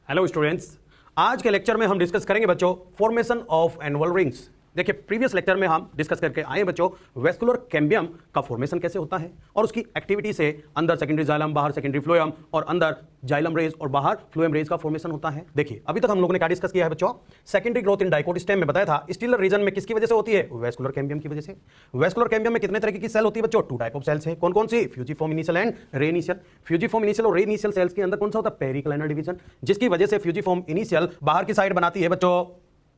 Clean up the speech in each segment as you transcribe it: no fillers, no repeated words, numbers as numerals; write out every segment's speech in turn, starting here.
Hello students, आज के lecture में हम डिस्कस करेंगे बच्चों फॉर्मेशन ऑफ एनुअल रिंग्स। देखिए प्रीवियस लेक्चर में हम डिस्कस करके आए बच्चों वेस्कुलर कैम्बियम का फॉर्मेशन कैसे होता है और उसकी एक्टिविटी से अंदर सेकेंडरी जाइलम, बाहर सेकेंडरी फ्लोएम और अंदर जाइलम रेज और बाहर फ्लोएम रेज का फॉर्मेशन होता है। देखिए अभी तक हम लोगों ने क्या डिस्कस किया है बच्चों, secondary growth in dicot stem में बताया था स्टीलर रीजन में किसकी वजह से होती है, वेस्कुलर कैम्बियम की वजह से। वेस्कुलर कैम्बियम में कितने तरह की सेल होती है बच्चों, 2 टाइप ऑफ सेल्स है। कौन कौन सी, फ्यूजिफॉर्म इनिशियल एंड रे इनिशियल। फ्यूजिफॉर्म इनिशियल और रे इनिशियल सेल्स के अंदर कौन सा होता है, पेरिक्लाइनर डिवीजन, जिसकी वजह से फ्यूजिफॉर्म इनिशियल बाहर की साइड बनाती है बच्चों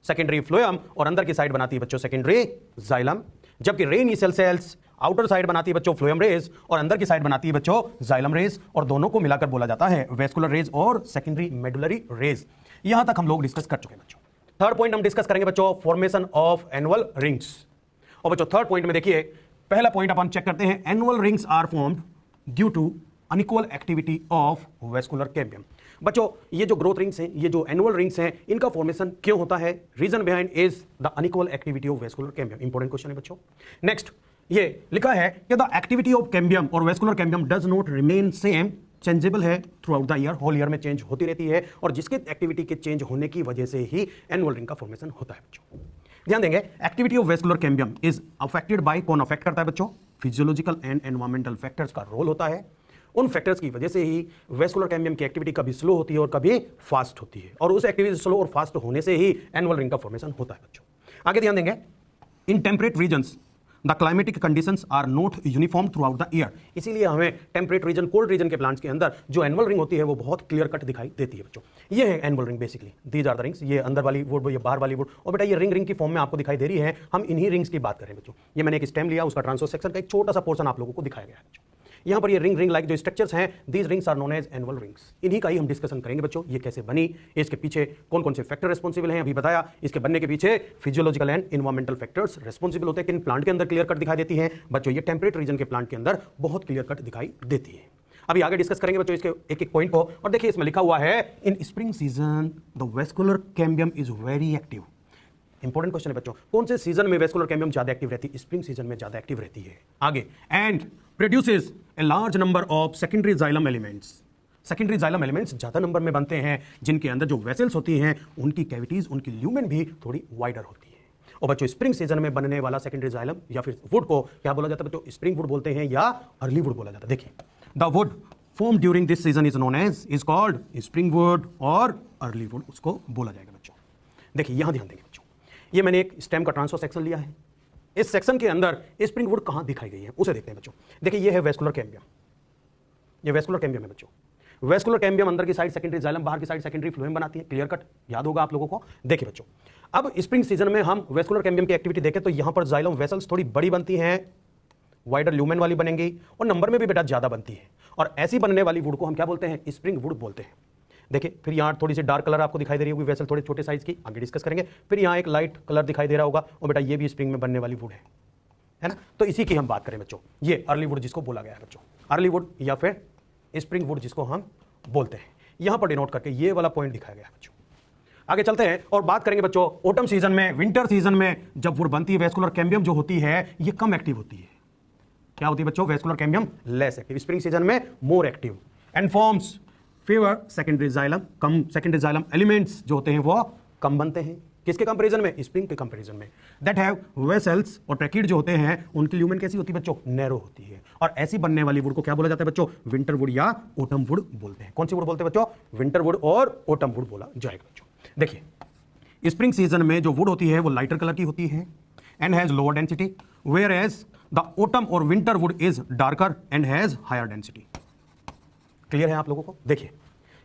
सेकेंडरी फ्लोएम और अंदर की साइड बनाती है बच्चों सेकेंडरी जाइलम, जबकि रे इनिशियल सेल्स आउटर साइड बनाती है बच्चों फ्लोएम रेज और अंदर की साइड बनाती है बच्चों जाइलम रेज, और दोनों को मिलाकर बोला जाता है वेस्कुलर रेज और सेकेंडरी मेडुलरी रेज। यहां तक हम लोग डिस्कस कर चुके हैं बच्चों। थर्ड पॉइंट हम डिस्कस करेंगे बच्चों फॉर्मेशन ऑफ एनुअल रिंग्स। और बच्चों थर्ड पॉइंट में देखिए पहला पॉइंट अपन चेक करते हैं, annual rings are formed due to unequal activity of vascular cambium. बच्चों ये जो ग्रोथ रिंग्स हैं, ये जो एनुअल रिंग्स हैं, इनका फॉर्मेशन क्यों होता है, reason behind is the unequal activity of vascular cambium. Important question है बच्चों। नेक्स्ट ये लिखा है कि द एक्टिविटी ऑफ कैम्बियम और vascular cambium does not remain same, changeable है throughout the year, whole year में चेंज होती रहती है और जिसके एक्टिविटी के चेंज होने की वजह से ही एनुअल रिंग का फॉर्मेशन होता है बच्चों। ध्यान देंगे activity of vascular cambium is affected by, कौन अफेक्ट करता है बच्चों, फिजियोलॉजिकल एंड एनवायरमेंटल फैक्टर्स का रोल होता है। उन फैक्टर्स की वजह से ही वेस्कुलर कैम्बियम की एक्टिविटी कभी स्लो होती है और कभी फास्ट होती है, और उस एक्टिविटी स्लो और फास्ट होने से ही एनुअल रिंग का फॉर्मेशन होता है बच्चों। आगे ध्यान देंगे, in temperate regions the climatic conditions are not uniform throughout the year. इसीलिए हमें टेम्परेट रीजन, कोल्ड रीजन के प्लांट्स के अंदर जो एनुअल रिंग होती है वो बहुत क्लियर कट दिखाई देती है बच्चों। ये है annual ring basically, these are the rings, ये अंदर वाली वुड, ये बाहर वाली वुड, और बेटा ये रिंग रिंग की फॉर्म में आपको दिखाई दे रही है। हम इन्हीं रिंग्स की बात करें बच्चों। ये मैंने एक स्टेम लिया, उसका ट्रांसवर्स सेक्शन का एक छोटा सा पोर्शन आप लोगों को दिखाया गया है बच्चों। यहां पर ये रिंग रिंग लाइक जो स्ट्रक्चर्स हैं, these rings are known as annual rings. इन्हीं का ही हम डिस्कशन करेंगे बच्चों, ये कैसे बनी, इसके पीछे कौन कौन से फैक्टर रिस्पॉन्सिबल हैं, अभी बताया। इसके बनने के पीछे physiological and environmental factors responsible होते हैं। किन प्लांट के अंदर क्लियर कट दिखाई देती है बच्चों, ये टेम्परेट रीजन के प्लांट के अंदर बहुत क्लियर कट दिखाई देती है। अभी आगे डिस्कस करेंगे बच्चों इसके एक एक पॉइंट को। और देखिए इसमें लिखा हुआ है, इन spring season the vascular cambium is very active. Important question है बच्चों, कौन से सीजन में वेस्कुलर कैम्बियम ज्यादा एक्टिव रहती है, स्प्रिंग सीजन में ज्यादा एक्टिव रहती है। आगे, and produces a large number of secondary xylem elements. Secondary xylem elements ज्यादा नंबर में बनते हैं, जिनके अंदर जो वेसल्स होती हैं उनकी कैविटीज, उनकी ल्यूमेन भी थोड़ी वाइडर होती है। और बच्चों स्प्रिंग सीजन में बनने वाला सेकेंडरी जाइलम या फिर वुड को क्या बोला जाता है बच्चों, स्प्रिंग वुड बोलते हैं या अर्ली वुड बोला जाता है। देखिए the wood form during this season is known as, is called spring wood और अर्ली वुड उसको बोला जाएगा बच्चों। देखिए यहां ध्यान देंगे बच्चों, ये मैंने एक स्टेम का ट्रांसफर सेक्शन लिया है। इस सेक्शन के अंदर स्प्रिंग वुड कहां दिखाई गई है उसे देखते हैं बच्चों। देखिए ये है वेस्कुलर कैम्बियम, ये वेस्कुलर कैम्बियम है बच्चों। वेस्कुलर कैम्बियम अंदर की साइड सेकेंडरी जाइलम, बाहर की साइड सेकेंडरी फ्लोएम बनाती है, क्लियर कट याद होगा आप लोगों को। देखिए बच्चों अब स्प्रिंग सीजन में हम वेस्कुलर कैम्बियम की एक्टिविटी देखें तो यहां पर जाइलम वेसल्स थोड़ी बड़ी बनती हैं, वाइडर ल्यूमेन वाली बनेंगी और नंबर में भी बेटा ज्यादा बनती है, और ऐसी बनने वाली वुड को हम क्या बोलते हैं, स्प्रिंग वुड बोलते हैं। देखिए फिर यहाँ थोड़ी सी डार्क कलर आपको दिखाई दे रही होगी, वेसल थोड़े छोटे साइज की, आगे डिस्कस करेंगे। फिर यहाँ एक लाइट कलर दिखाई दे रहा होगा, और बेटा ये भी स्प्रिंग में बनने वाली वुड है ना। तो इसी की हम बात करें बच्चों, ये अर्ली वुड जिसको बोला गया है बच्चों, अर्ली वुड या फिर स्प्रिंग वुड जिसको हम बोलते हैं। यहां पर डिनोट करके ये वाला पॉइंट दिखाया गया है बच्चों। आगे चलते हैं और बात करेंगे बच्चों ऑटम सीजन में, विंटर सीजन में जब वुड बनती है वेस्कुलर कैम्बियम जो होती है ये कम एक्टिव होती है। क्या होती है बच्चों, vascular cambium less active, spring season में more active and forms fewer secondary xylem. कम सेकेंडरी जाइलम एलिमेंट्स जो होते हैं वो कम बनते हैं, किसके कंपैरिजन में, स्प्रिंग के कंपैरिजन में। दैट हैव वेसल्स, और ट्रैकिड जो होते हैं उनकी ल्यूमेन कैसी होती है बच्चों, नैरो होती है। और ऐसी बनने वाली वुड को क्या बोला जाता है बच्चों, विंटर वुड या ऑटम वुड बोलते हैं। कौन सी वुड बोलते हैं बच्चों, विंटर वुड और ऑटम वुड बोला जाएगा बच्चों। देखिए स्प्रिंग सीजन में जो वुड होती है वो लाइटर कलर की होती है and has lower density, where as the autumn और winter wood is darker and has higher density. Clear है आप लोगों को। देखिए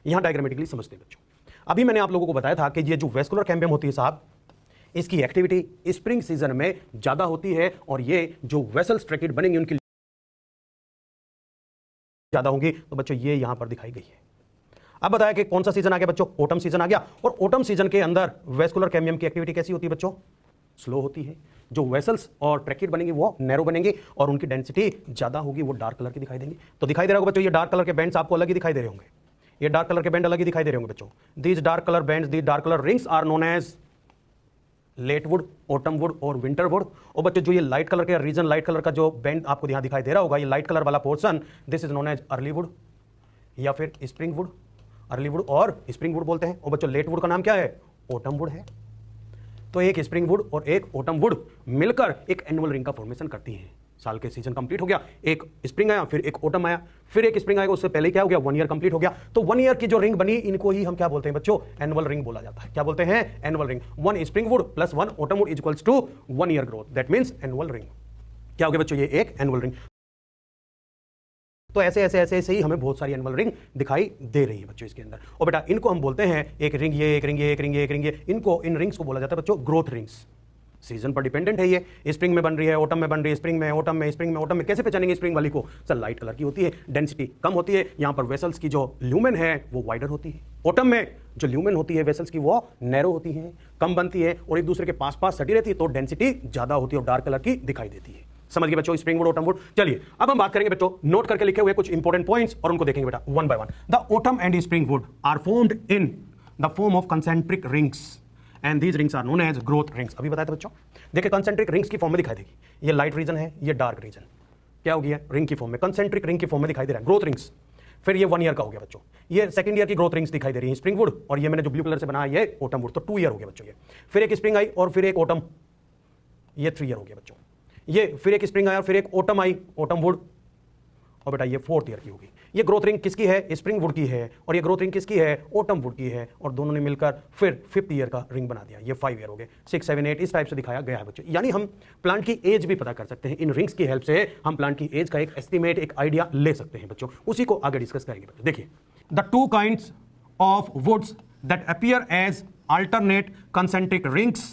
यहां डायग्रामेटिकली समझते हैं बच्चों। अभी मैंने आप लोगों को बताया था कि ये जो वेस्कुलर कैम्बियम होती है साहब, इसकी एक्टिविटी स्प्रिंग सीजन में ज्यादा होती है, और ये जो वेसल्स ट्रैकिड बनेंगे उनकी ज्यादा होंगी। तो बच्चों ये यहां पर दिखाई गई है। अब बताया कि कौन सा सीजन आ गया बच्चों, ऑटम सीजन आ गया। और ऑटम सीजन के अंदर वेस्कुलर कैम्बियम की एक्टिविटी कैसी होती है बच्चों, स्लो होती है। जो वेसल्स और ट्रैकिड बनेंगे वो नैरो बनेंगे और उनकी डेंसिटी ज्यादा होगी, वो डार्क कलर की दिखाई देंगी। तो दिखाई दे रहा होगा बच्चों, ये डार्क कलर के बैंड्स आपको अलग ही दिखाई दे रहे होंगे, ये डार्क कलर के बैंड अलग ही दिखाई दे रहे होंगे बच्चों। These dark colour bands, these dark colour rings are known as late wood, autumn wood और विंटर वुड। और बच्चों जो ये लाइट कलर के रीजन, लाइट कलर का जो बैंड आपको यहां दिखाई दे रहा होगा, ये लाइट कलर वाला portion, this is known as early wood या फिर स्प्रिंग वुड। अर्ली वुड और स्प्रिंग वुड बोलते हैं। और बच्चों लेट वुड का नाम क्या है? ऑटम वुड है। तो एक स्प्रिंग वुड और एक ऑटम वुड मिलकर एक एनुअल रिंग का फॉर्मेशन करती हैं। साल के सीजन कंप्लीट हो गया, एक स्प्रिंग आया, फिर एक ऑटम आया, फिर एक स्प्रिंग आएगा, उससे पहले क्या हो गया? 1 ईयर कंप्लीट हो गया। तो 1 ईयर की जो रिंग बनी, इनको ही हम क्या बोलते हैं बच्चों? एनुअल रिंग बोला जाता है। क्या बोलते हैं? Annual ring. 1 spring wood plus 1 autumn wood equals to 1 year growth, that means annual ring. क्या हो गया बच्चों? ये एक एनुअल रिंग। तो ऐसे ऐसे ऐसे ऐसे ही हमें बहुत सारी एनुअल रिंग दिखाई दे रही है बच्चों इसके अंदर। और बेटा इनको हम बोलते हैं एक रिंग ये, एक रिंग ये, एक रिंग ये, एक रिंग ये। इनको, इन रिंग्स को बोला जाता है बच्चों ग्रोथ रिंग्स। सीजन पर डिपेंडेंट है ये। स्प्रिंग में बन रही है, ऑटम में बन रही है, स्प्रिंग में, ऑटम में, स्प्रिंग में, ऑटम में। कैसे पहचानेंगे स्प्रिंग वाली को? सर लाइट कलर की होती है, डेंसिटी कम होती है, यहां पर वेसल्स की जो ल्यूमेन है वो वाइडर होती है। ऑटम में जो ल्यूमेन होती है वेसल्स की वो नैरो होती है, कम बनती है और एक दूसरे के पास पास सटी रहती है, तो डेंसिटी ज्यादा होती है और डार्क कलर की दिखाई देती है। समझ गए बच्चों स्प्रिंग वुड, ऑटम वुड। चलिए अब हम बात करेंगे बच्चों, नोट करके लिखे हुए कुछ इंपॉर्टेंट पॉइंट्स और उनको देखेंगे बेटा one by one. The autumn and spring wood are formed in the form of concentric rings and these rings are known as growth rings. अभी बताया था बच्चों। देखिए कंसेंट्रिक रिंग्स की फॉर्म में दिखाई देगी, ये लाइट रीजन है, ये डार्क रीजन क्या हो गया? रिंग की फॉर्म में, कंसेंट्रिक रिंग की फॉर्म में दिखाई दे रहा है ग्रोथ रिंग्स। फिर ये 1 ईयर का हो गया बच्चों। ये सेकंड ईयर की ग्रोथ रिंग्स दिखाई दे रही है स्प्रिंग वुड, और ये मैंने जो ब्लू कलर से बनाया ये ऑटम वुड, तो 2 ईयर हो गया बच्चों ये। फिर एक स्प्रिंग आई और फिर एक ऑटम, ये 3 ईयर हो गया बच्चों। ये फिर एक स्प्रिंग आया और फिर एक ऑटम आई, ऑटम वुड, और बेटा ये 4th ईयर की होगी। ये ग्रोथ रिंग किसकी है? स्प्रिंग वुड की है, और ये ग्रोथ रिंग किसकी है? ऑटम वुड की है, और दोनों ने मिलकर फिर 5th ईयर का रिंग बना दिया। ये 5 ईयर हो गए, 6, 7, 8 इस टाइप से दिखाया गया है बच्चों। यानी हम प्लांट की एज भी पता कर सकते हैं इन रिंग्स की हेल्प से। हम प्लांट की एज का एक एस्टिमेट, एक आइडिया ले सकते हैं बच्चों। उसी को आगे डिस्कस करेंगे बच्चों। देखिए the 2 kinds of woods that appear as alternate concentric rings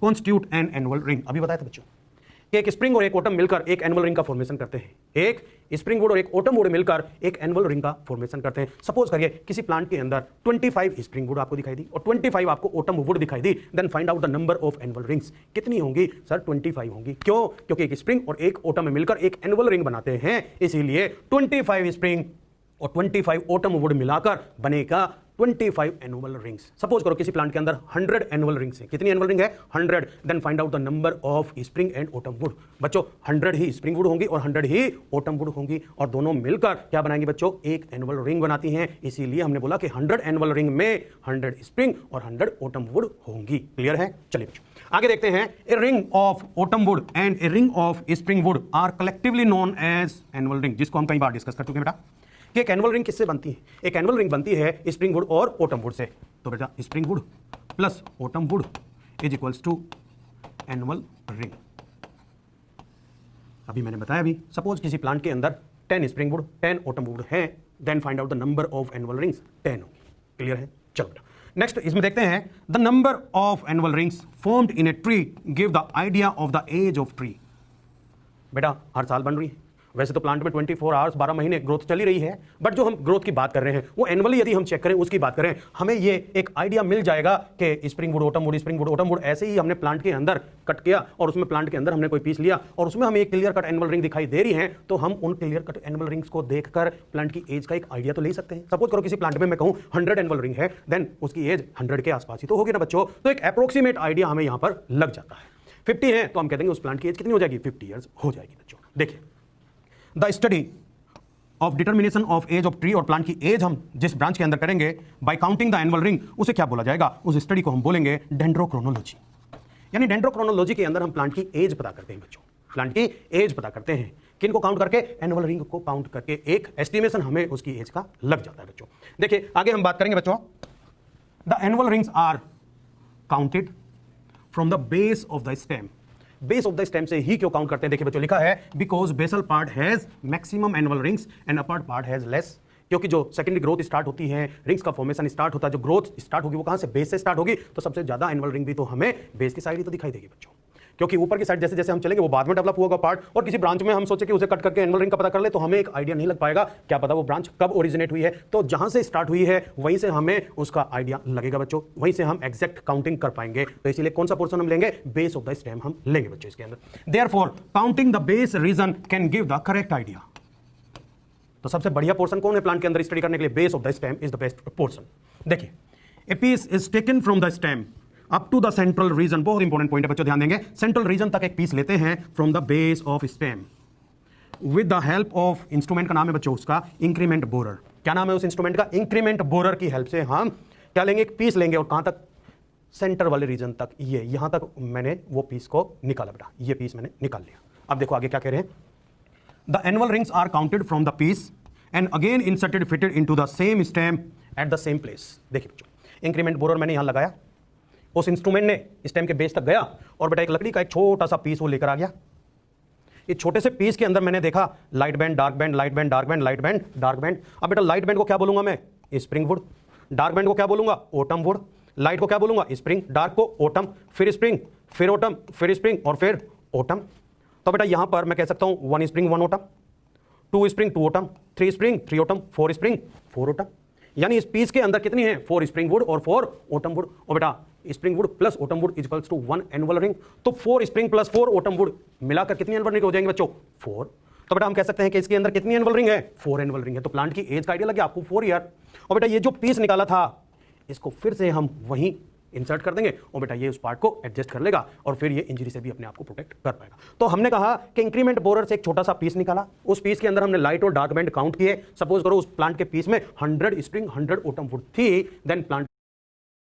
constitute an annual ring. अभी बताया था बच्चों कि एक स्प्रिंग और एक ऑटम मिलकर एक एनुअल रिंग का फॉर्मेशन करते हैं। एक स्प्रिंग वुड और एक ऑटम वुड मिलकर एक एनुअल रिंग का फॉर्मेशन करते हैं। सपोज करिए किसी प्लांट के अंदर 25 स्प्रिंग वुड आपको दिखाई दी और 25 आपको ऑटम वुड दिखाई दी, then find out the number of annual rings. कितनी होंगी सर? 25 होंगी। क्यों? क्योंकि एक स्प्रिंग और एक ऑटम में मिलकर एक एनुअल रिंग बनाते हैं, इसीलिए 25 स्प्रिंग और 25 ऑटम वुड मिलाकर बनेगा 25 एनुअल रिंग्स। सपोज करो किसी प्लांट के अंदर 100 एनुअल रिंग्स हैं। कितनी एनुअल रिंग है? 100। Then find out the number of spring and autumn wood. बच्चों 100 ही स्प्रिंग वुड होंगी और 100 ही ऑटम वुड होंगी, और दोनों मिलकर क्या बनाएंगे बच्चों? एक एनुअल रिंग बनाती हैं। इसीलिए हमने बोला कि 100 एनुअल रिंग में 100 स्प्रिंग और 100 ऑटम वुड होंगी। क्लियर है? चलिए बच्चों आगे देखते हैं। A ring of autumn wood and a ring of spring wood are collectively known as annual ring, जिसको हम कई बार डिस्कस कर चुके हैं बेटा कि एक एनुअल रिंग किससे बनती है? एक एनुअल रिंग बनती है स्प्रिंग वुड और ऑटम वुड से। तो बेटा spring wood plus autumn wood is equals to annual ring. अभी मैंने बताया भी, सपोज किसी प्लांट के अंदर 10 स्प्रिंग वुड 10 ऑटम वुड है, then find out the number of annual rings 10 होगी। क्लियर है? चलो बेटा नेक्स्ट इसमें देखते हैं। The number of annual rings formed in a tree give the idea of the age of tree. बेटा हर साल बन रही है, वैसे तो प्लांट में 24 आवर्स 12 महीने ग्रोथ चली रही है, बट जो हम ग्रोथ की बात कर रहे हैं वो एनुअली यदि हम चेक करें, उसकी बात करें, हमें ये एक आइडिया मिल जाएगा कि spring would autumn would, spring would autumn would. ऐसे ही हमने प्लांट के अंदर कट किया और उसमें प्लांट के अंदर हमने कोई पीस लिया और उसमें हमें एक क्लियर कट एनुअल रिंग दिखाई दे रही है, तो हम उन क्लियर कट एनुअल रिंग्स को देखकर प्लांट की एज का एक आइडिया तो ले सकते हैं। सपोज करो किसी प्लांट में मैं कहूं 100 एनुअल रिंग है, देन उसकी एज 100 के आसपास ही तो होगी ना बच्चों। तो एक अप्रोक्सीमेट आइडिया हमें यहां पर लग जाता है। 50 है तो हम कह देंगे उस प्लांट की एज कितनी हो जाएगी? 50 ईयर्स हो जाएगी बच्चों। देखिए the study of determination of age of tree, और प्लांट की एज हम जिस ब्रांच के अंदर करेंगे by counting the annual ring, उसे क्या बोला जाएगा? उस स्टडी को हम बोलेंगे डेंड्रोक्रोनोलॉजी। यानी डेंड्रोक्रोनोलॉजी के अंदर हम प्लांट की एज पता करते हैं बच्चों, प्लांट की एज पता करते हैं। किन को काउंट करके? एनुअल रिंग को काउंट करके एक एस्टिमेशन हमें उसकी एज का लग जाता है बच्चों। देखिए आगे हम बात करेंगे बच्चों। The annual rings are counted from the base of the stem. Base of the stem से ही क्यों काउंट करते हैं? देखिए बच्चों लिखा है because basal part has maximum annual rings and upper part has less. क्योंकि जो सेकेंडरी ग्रोथ स्टार्ट होती है, रिंग्स का फॉर्मेशन स्टार्ट होता है, जो ग्रोथ स्टार्ट होगी वो कहां से? बेस से स्टार्ट होगी, तो सबसे ज्यादा एनुअल रिंग भी तो हमें बेस की साइड ही तो दिखाई देगी बच्चों। क्योंकि ऊपर की साइड जैसे जैसे हम चलेंगे वो बाद में डेवलप होगा पार्ट, और किसी ब्रांच में हम सोचे कि उसे कट करके एनुअल रिंग का पता कर ले तो हमें एक आइडिया नहीं लग पाएगा, क्या पता वो ब्रांच कब ओरिजिनेट हुई है। तो जहां से स्टार्ट हुई है वहीं से हमें उसका आइडिया लगेगा बच्चों, वहीं से हम एग्जैक्ट काउंटिंग कर पाएंगे। तो इसीलिए कौन सा पोर्शन हम लेंगे? बेस ऑफ द स्टेम हम लेंगे बच्चों इसके अंदर। Therefore counting the base reason can give the correct idea. तो सबसे बढ़िया पोर्शन कौन है प्लांट के अंदर स्टडी करने के लिए? Base of the stem is the best portion. देखिए a piece is taken from the stem up to the central region. बहुत इंपॉर्टेंट पॉइंट है बच्चों, ध्यान देंगे। सेंट्रल रीजन तक एक पीस लेते हैं from the base of stem with the help of instrument का नाम है बच्चों उसका इंक्रीमेंट बोरर। क्या नाम है उस इंस्ट्रूमेंट का? इंक्रीमेंट बोरर की हेल्प से हम क्या लेंगे? एक पीस लेंगे और कहां तक? सेंटर वाले रीजन तक, ये यहां तक मैंने वो पीस को निकाला बेटा, ये पीस मैंने निकाल लिया। अब देखो आगे क्या कह रहे हैं, the annual rings are counted from the piece and again inserted fitted into the same stem at the same place. देखिए बच्चों, इंक्रीमेंट बोरर मैंने यहां लगाया, उस इंस्ट्रूमेंट ने स्टेम के बेस तक गया और बेटा एक लकड़ी का एक छोटा सा पीस वो लेकर आ गया। इस छोटे से पीस के अंदर मैंने देखा light band, dark band, light band, dark band, light band, dark band. अब बेटा लाइट बैंड को क्या बोलूंगा मैं? Spring would. डार्क बैंड को क्या बोलूंगा? Autumn would. लाइट को क्या बोलूंगा? स्प्रिंग। डार्क को ऑटम, फिर स्प्रिंग, फिर ऑटम, फिर स्प्रिंग और फिर ऑटम। तो बेटा यहां पर मैं कह सकता हूं 1 spring 1 autumn, 2 spring 2 autumn, 3 spring 3 autumn, 4 spring 4 autumn. यानी इस पीस के अंदर कितनी है? 4 स्प्रिंग वुड और 4 ऑटम वुड। और बेटा spring wood plus autumn wood equals to 1 annual ring. तो 4 स्प्रिंग प्लस 4 ऑटम वुड मिलाकर कितनी एनुअल रिंग हो जाएंगे बच्चों? 4। तो बेटा हम कह सकते हैं कि इसके अंदर कितनी एनुअल रिंग है? 4 एनुअल रिंग है। तो प्लांट की एज का आइडिया लगे आपको 4 ईयर। और बेटा ये जो पीस निकाला था इसको फिर से हम वहीं इंसर्ट कर देंगे और बेटा ये उस पार्ट को एडजस्ट कर लेगा और फिर ये इंजरी से भी अपने आप को प्रोटेक्ट कर पाएगा। तो हमने कहा कि इंक्रीमेंट बोरर से एक छोटा सा पीस निकाला, उस पीस के अंदर हमने लाइट और डार्क बैंड काउंट किए। सपोज करो उस प्लांट के पीस में 100 स्प्रिंग 100 ऑटम वुड थी, देन प्लांट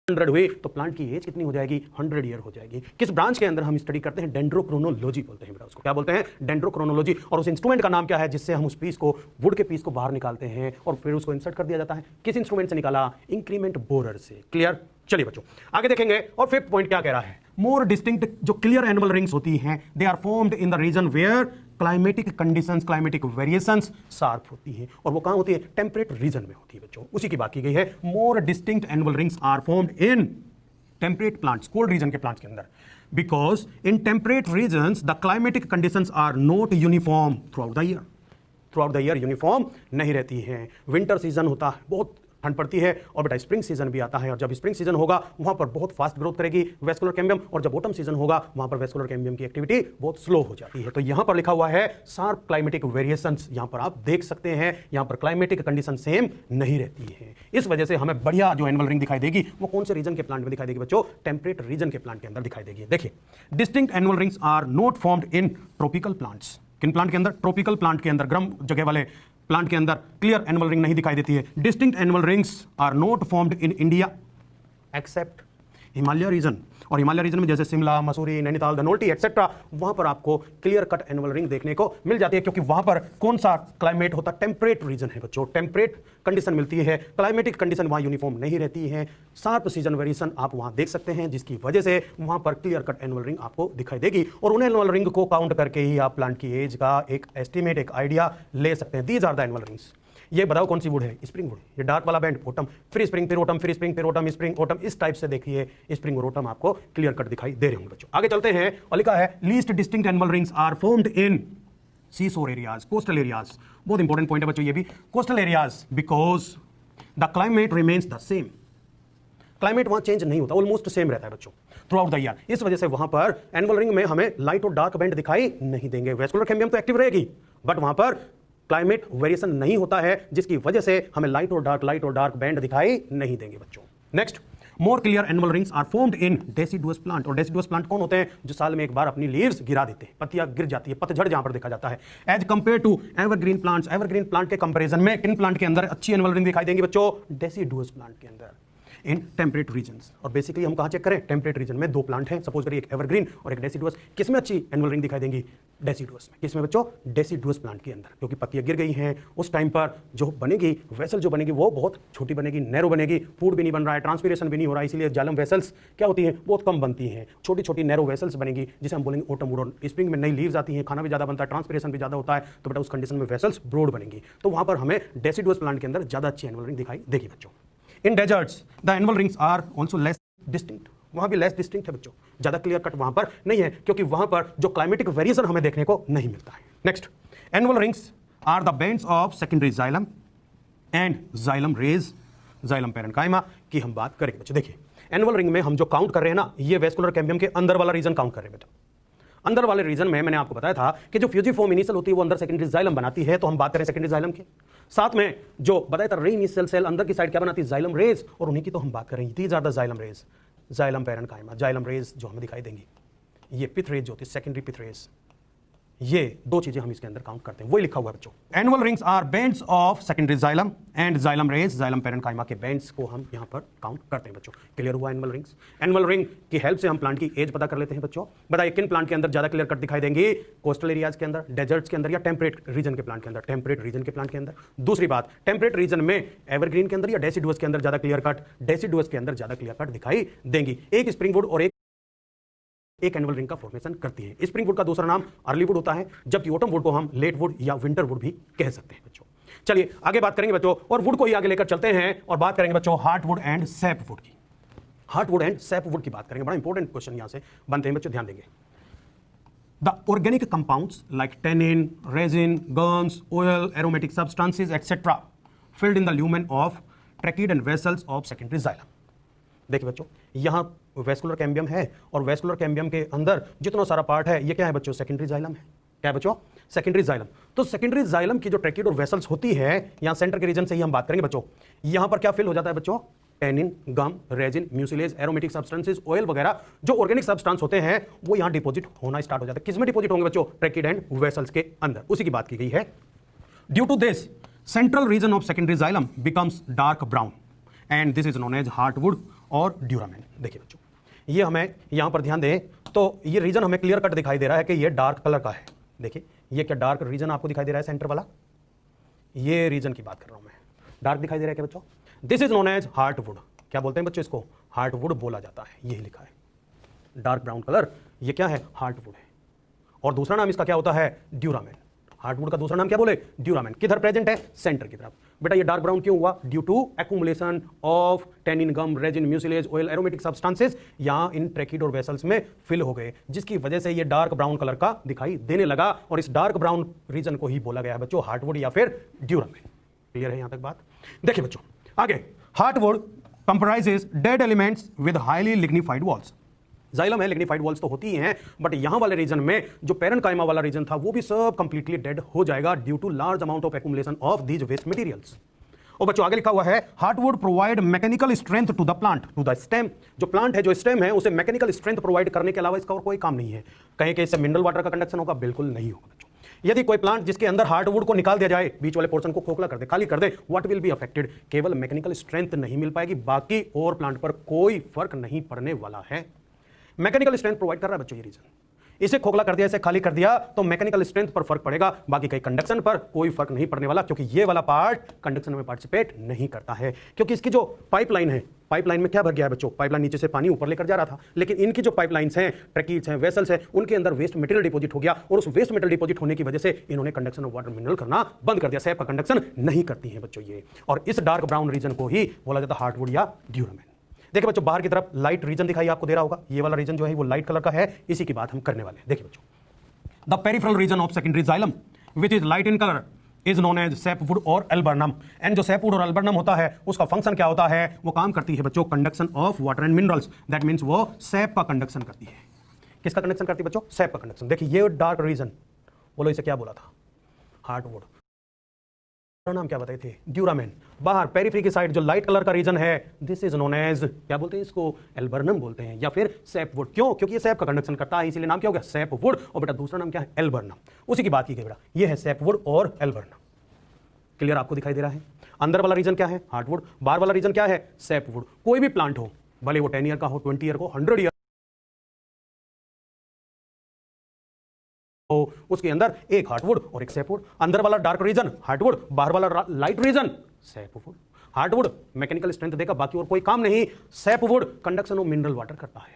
100 हुए तो प्लांट की एज कितनी हो जाएगी? 100 ईयर हो जाएगी। किस ब्रांच के अंदर हम स्टडी करते हैं? डेंड्रोक्रोनोलॉजी बोलते हैं बेटा उसको। क्या बोलते हैं? डेंड्रोक्रोनोलॉजी। और उस इंस्ट्रूमेंट का नाम क्या है जिससे हम उस पीस को, वुड के पीस को बाहर निकालते हैं और फिर उसको इंसर्ट कर दिया जाता है? किस इंस्ट्रूमेंट से निकाला? इंक्रीमेंट बोरर से। क्लियर? चलिए बच्चों आगे देखेंगे। और फिफ्थ पॉइंट क्या कह रहा है? मोर डिस्टिंक्ट जो क्लियर एनुअल रिंग्स होती हैं, they are formed in the region where climatic conditions, climatic variations sharp होती हैं। और वो कहां होती है? टेम्परेट रीजन में होती है बच्चों। उसी की बात की गई है। More distinct annual rings are formed in temperate plants, cold region के प्लांट्स के अंदर, because in temperate regions the climatic conditions are not uniform throughout the year. Throughout the year uniform नहीं रहती है। Winter season होता है, बहुत ठंड पड़ती है, और बेटा स्प्रिंग सीजन भी आता है, और जब स्प्रिंग सीजन होगा वहां पर बहुत फास्ट ग्रोथ करेगी वेस्कुलर कैम्बियम, और जब ऑटम सीजन होगा वहां पर वेस्कुलर कैम्बियम की एक्टिविटी बहुत स्लो हो जाती है। तो यहां पर लिखा हुआ है शार्प क्लाइमेटिक वेरिएशंस, यहां पर आप देख सकते हैं यहां पर क्लाइमेटिक कंडीशन सेम नहीं रहती है। इस वजह से हमें बढ़िया जो एनुअल रिंग दिखाई देगी वो कौन से रीजन के प्लांट में दिखाई देगी बच्चों? टेम्परेट रीजन के प्लांट के अंदर दिखाई देगी। देखिए, distinct annual rings are not formed in tropical plants. किन प्लांट के अंदर? ट्रॉपिकल प्लांट के अंदर, गर्म जगह वाले प्लांट के अंदर क्लियर एनुअल रिंग नहीं दिखाई देती है। Distinct annual rings are not formed in India except Himalaya region. और हिमालय रीजन में जैसे शिमला, मसूरी, नैनीताल, धनोल्टी एक्सेट्रा, वहां पर आपको क्लियर कट एनुअल रिंग देखने को मिल जाती है, क्योंकि वहां पर कौन सा क्लाइमेट होता है? टेम्परेट रीजन है बच्चों, टेम्परेट कंडीशन मिलती है, क्लाइमेटिक कंडीशन वहां यूनिफॉर्म नहीं रहती है। शार्प सीजन वेरिएशन आप वहां देख सकते हैं, जिसकी वजह से वहां पर क्लियर कट एनुअल रिंग आपको दिखाई देगी, और उन एनुअल रिंग को काउंट करके ही आप प्लांट की एज का एक एस्टिमेट, एक आइडिया ले सकते हैं। These are the annual rings. ये बताओ कौन सी वुड है? Spring wood. ये डार्क वाला बैंड ऑटम, फिर स्प्रिंग, फिर ऑटम, फिर स्प्रिंग, फिर ऑटम, स्प्रिंग, ऑटम, इस टाइप से देखिए स्प्रिंग और ऑटम आपको क्लियर कट दिखाई दे रहे होंगे बच्चों। आगे चलते हैं, और लिखा है least distinct annual rings are formed in sea shore areas, coastal areas. बहुत इंपॉर्टेंट पॉइंट है बच्चों ये भी, coastal areas, because the climate remains the same. Climate वहां चेंज नहीं होता, ऑलमोस्ट सेम रहता है बच्चों थ्रू आउट द ईयर। इस वजह से वहां पर एनुअल रिंग में हमें लाइट और डार्क बैंड दिखाई नहीं देंगे। वेस्कुलर कैम्बियम तो एक्टिव रहेगी, बट वहां पर क्लाइमेट वेरिएशन नहीं होता है, जिसकी वजह से हमें लाइट और डार्क बैंड दिखाई नहीं देंगे बच्चों। Next, more clear annual rings are formed in deciduous plant. और डेसिडुअस प्लांट कौन होते हैं? जो साल में एक बार अपनी लीव्स गिरा देते हैं, पत्तियां गिर जाती है, पतझड़ जहां पर देखा जाता है। As compare to evergreen plants, evergreen plant के कंपैरिजन में किन प्लांट के अंदर अच्छी एनुअल रिंग दिखाई देंगी बच्चों? डेसिडुअस प्लांट के अंदर, इन टेम्परेट रीजन्स। और बेसिकली हम कहां चेक करें? टेम्परेट रीजन में दो प्लांट हैं, सपोज करिए एक एवरग्रीन और एक डेसिडुअस। किसमें अच्छी एनुअल रिंग दिखाई देंगी? डेसिडुअस में। किसमें बच्चों? डेसिडुअस प्लांट के अंदर, क्योंकि पत्तियां गिर गई हैं, उस टाइम पर जो बनेगी वेसल जो बनेगी वो बहुत छोटी बनेगी, नैरो बनेगी, फूड भी नहीं बन रहा है, ट्रांसपीरेशन भी नहीं हो रहा है, इसलिए जालम वेसल्स क्या होती हैं? बहुत कम बनती हैं, छोटी छोटी नैरो वेसल्स बनेगी, जिसे हम बोलेंगे ऑटम वुड। स्प्रिंग में नई लीव्स आती हैं, खाना भी ज्यादा बनता है, ट्रांसपीरेशन भी ज्यादा होता है, तो बेटा उस कंडीशन में वेसल्स ब्रॉड बनेंगी। तो वहां पर हमें डेसिडुअस प्लांट के अंदर ज्यादा अच्छी एनुअल रिंग दिखाई देगी बच्चों। In deserts the annual rings are also less distinct. वहां भी लेस डिस्टिंक्ट है बच्चों, ज्यादा क्लियर कट वहां पर नहीं है, क्योंकि वहां पर जो क्लाइमेटिक वेरिएशन हमें देखने को नहीं मिलता है। Next, annual rings are the bands of secondary xylem and xylem rays, xylem parenchyma की हम बात करेंगे बच्चों। देखिए, एनुअल रिंग में हम जो काउंट कर रहे हैं ना, ये वेस्कुलर कैम्बियम के अंदर वाला रीजन काउंट कर रहे हैं बेटा। अंदर वाले रीजन में मैंने आपको बताया था कि जो फ्यूजिफॉर्म इनिशियल होती है वो अंदर सेकेंडरी जाइलम बनाती है, तो हम बात करें सेकेंडरी जाइलम की। साथ में जो बताया था रे इनिशियल सेल अंदर की साइड क्या बनाती है? जाइलम रेज, और उन्हीं की तो हम बात करेंगे। These are the xylem rays, xylem parenchyma, xylem rays जो हमें दिखाई देंगी। ये पिथ रेज जो होती है, सेकेंडरी पिथ रेज, ये दो चीजें हम इसके अंदर काउंट करते हैं, वही लिखा हुआ है बच्चों। Annual rings are bands of secondary xylem and xylem rays, xylem parenchyma के बैंड्स को हम यहां पर काउंट करते हैं बच्चों। क्लियर हुआ एनुअल रिंग्स? एनुअल रिंग की हेल्प से हम प्लांट की एज पता कर लेते हैं बच्चों। बताइए किन प्लांट के अंदर ज्यादा क्लियर कट दिखाई देंगी? कोस्टल एरियाज के अंदर, डेजर्ट्स के अंदर, या टेम्परेट रीजन के प्लांट के अंदर? टेम्परेट रीजन के प्लांट के अंदर। दूसरी बात, टेम्परेट रीजन में एवरग्रीन के अंदर या डेसिडुअस के अंदर ज्यादा क्लियर कट? डेसिडुअस के अंदर ज्यादा क्लियर कट दिखाई देंगी। एक स्प्रिंगवुड और एक एनुअल रिंग का फॉर्मेशन करती है। स्प्रिंग वुड का दूसरा नाम अर्ली वुड होता है, जबकि ऑटम वुड को हम लेट वुड या विंटर वुड भी कह सकते हैं बच्चों। चलिए आगे बात करेंगे बच्चों, और वुड को ही आगे लेकर चलते हैं और बात करेंगे बच्चों heart wood and sap wood की। Heart wood and sap wood की बात करेंगे, बड़ा इंपॉर्टेंट क्वेश्चन यहां से बनते हैं बच्चों, ध्यान देंगे। The organic compounds like tannin, resin, gums, oil, aromatic substances etcetera filled in the lumen of tracheid and vessels of secondary xylem. देखिए बच्चों, यहां वेस्कुलर कैम्बियम है और वेस्कुलर कैम्बियम के अंदर जितना सारा पार्ट है ये क्या है बच्चों? सेकेंडरी जाइलम है। क्या है बच्चों? Secondary xylem. तो सेकेंडरी जाइलम की जो ट्रैकिड और वेसल्स होती है, यहां सेंटर के रीजन से ही हम बात करेंगे बच्चों। यहां पर क्या फिल हो जाता है बच्चों? Tannin, gum, resin, mucilage, aromatic substances, oil वगैरह जो ऑर्गेनिक सब्सटेंस होते हैं वो यहां डिपॉजिट होना स्टार्ट हो जाता है। किसमें डिपॉजिट होंगे बच्चों? ट्रैकिड एंड वेसल्स के अंदर। उसी की बात की गई है। Due to this central region of secondary xylem becomes dark brown and this is known as heartwood और ड्यूरामेन। देखिए बच्चों, ये हमें यहां पर ध्यान दें तो ये रीजन हमें क्लियर कट दिखाई दे रहा है कि ये डार्क कलर का है। देखिए ये क्या डार्क रीजन आपको दिखाई दे रहा है? सेंटर वाला ये रीजन की बात कर रहा हूं मैं, डार्क दिखाई दे रहा है क्या बच्चों? This is known as heartwood. क्या बोलते हैं बच्चों इसको? हार्टवुड बोला जाता है। यही लिखा है डार्क ब्राउन कलर, ये क्या है? हार्टवुड है। और दूसरा नाम इसका क्या होता है? ड्यूरामेन। हार्टवुड का दूसरा नाम क्या बोले? ड्यूरामेन। किधर प्रेजेंट है? सेंटर की तरफ। बेटा ये डार्क ब्राउन क्यों हुआ? Due to accumulation of tannin, gum, resin, mucilage, oil, aromatic substances यहां इन ट्रैकिड और वेसल्स में फिल हो गए, जिसकी वजह से ये डार्क ब्राउन कलर का दिखाई देने लगा। और इस डार्क ब्राउन रीजन को ही बोला गया है बच्चों हार्टवुड या फिर ड्यूरामेन। क्लियर है यहां तक बात? देखिए बच्चों आगे, heartwood comprises dead elements with highly lignified walls. Xylem है, लिग्निफाइड वॉल्स तो होती ही हैं, बट यहां वाले रीजन में जो पेरेन्काइमा वाला रीजन था वो भी सब कंप्लीटली डेड हो जाएगा due to large amount of accumulation of these waste materials. और बच्चों आगे लिखा हुआ है heartwood provide mechanical strength to the plant, to the stem. जो प्लांट है, जो स्टेम है, उसे मैकेनिकल स्ट्रेंथ प्रोवाइड करने के अलावा इसका और कोई काम नहीं है। कहीं कि इससे मिनरल वाटर का कंडक्शन होगा? बिल्कुल नहीं होगा बच्चों। यदि कोई प्लांट जिसके अंदर हार्टवुड को निकाल दिया जाए, बीच वाले पोर्शन को खोखला कर दे, खाली कर दे, व्हाट विल बी अफेक्टेड? केवल मैकेनिकल स्ट्रेंथ नहीं मिल पाएगी, बाकी और प्लांट पर कोई फर्क नहीं पड़ने वाला है। मैकेनिकल स्ट्रेंथ प्रोवाइड कर रहा है बच्चों ये रीजन। इसे खोखला कर दिया, इसे खाली कर दिया तो मैकेनिकल स्ट्रेंथ पर फर्क पड़ेगा, बाकी कहीं कंडक्शन पर कोई फर्क नहीं पड़ने वाला, क्योंकि ये वाला पार्ट कंडक्शन में पार्टिसिपेट नहीं करता है। क्योंकि इसकी जो पाइपलाइन है, पाइपलाइन में क्या भर गया है बच्चों? पाइपलाइन नीचे से पानी ऊपर लेकर जा रहा था, लेकिन इनकी जो पाइपलाइंस हैं, ट्रैकिड्स हैं, वेसल्स हैं, उनके अंदर वेस्ट मटेरियल डिपॉजिट हो गया, और उस वेस्ट मटेरियल डिपॉजिट होने की वजह से इन्होंने कंडक्शन ऑफ वाटर मिनरल करना बंद कर दिया। सैप का कंडक्शन नहीं करती है बच्चों ये, और इस डार्क ब्राउन रीजन को ही बोला जाता है हार्टवुड या ड्यूरामेन। देखिए बच्चों बाहर की तरफ लाइट रीजन दिखाई आपको दे रहा होगा, ये वाला रीजन जो है वो लाइट कलर का है, इसी की बात हम करने वाले हैं। देखिए बच्चों, the peripheral region of secondary xylem which is light in colour is known as sapwood और एल्बर्नम। एंड जो सैपवुड और एल्बर्नम होता है उसका फंक्शन क्या होता है? वो काम करती है बच्चों conduction of water and minerals. That means वो सैप का कंडक्शन करती है। किसका कंडक्शन करती है बच्चों? सैप का कंडक्शन। देखिए ये डार्क रीजन, बोलो इसे क्या बोला था? हार्टवुड। नाम क्या बताए थे? ड्यूरामेन। बाहर पेरिफेरी की साइड जो लाइट कलर का रीजन है, दिस इज नोन एज, क्या बोलते हैं इसको? एल्बर्नम बोलते हैं, या फिर सैपवुड। क्यों? क्योंकि ये सैप का कंडक्शन करता है, इसीलिए नाम क्या हो गया? सैपवुड। और बेटा दूसरा नाम क्या है? एल्बर्नम। उसी की बात की गई बेटा, ये है सैपवुड और एल्बर्नम। क्लियर आपको दिखाई दे रहा है? अंदर वाला रीजन क्या है? हार्टवुड। बाहर वाला रीजन क्या है? सैपवुड। कोई भी प्लांट हो, भले वो 10 ईयर का हो, 20 ईयर को, 100 ईयर हो, उसके अंदर एक हार्टवुड और एक सैपवुड। अंदर वाला डार्क रीजन हार्टवुड, बाहर वाला light region sapwood. Heartwood mechanical strength देगा, बाकी और कोई काम नहीं। Sapwood conduction of mineral water करता है।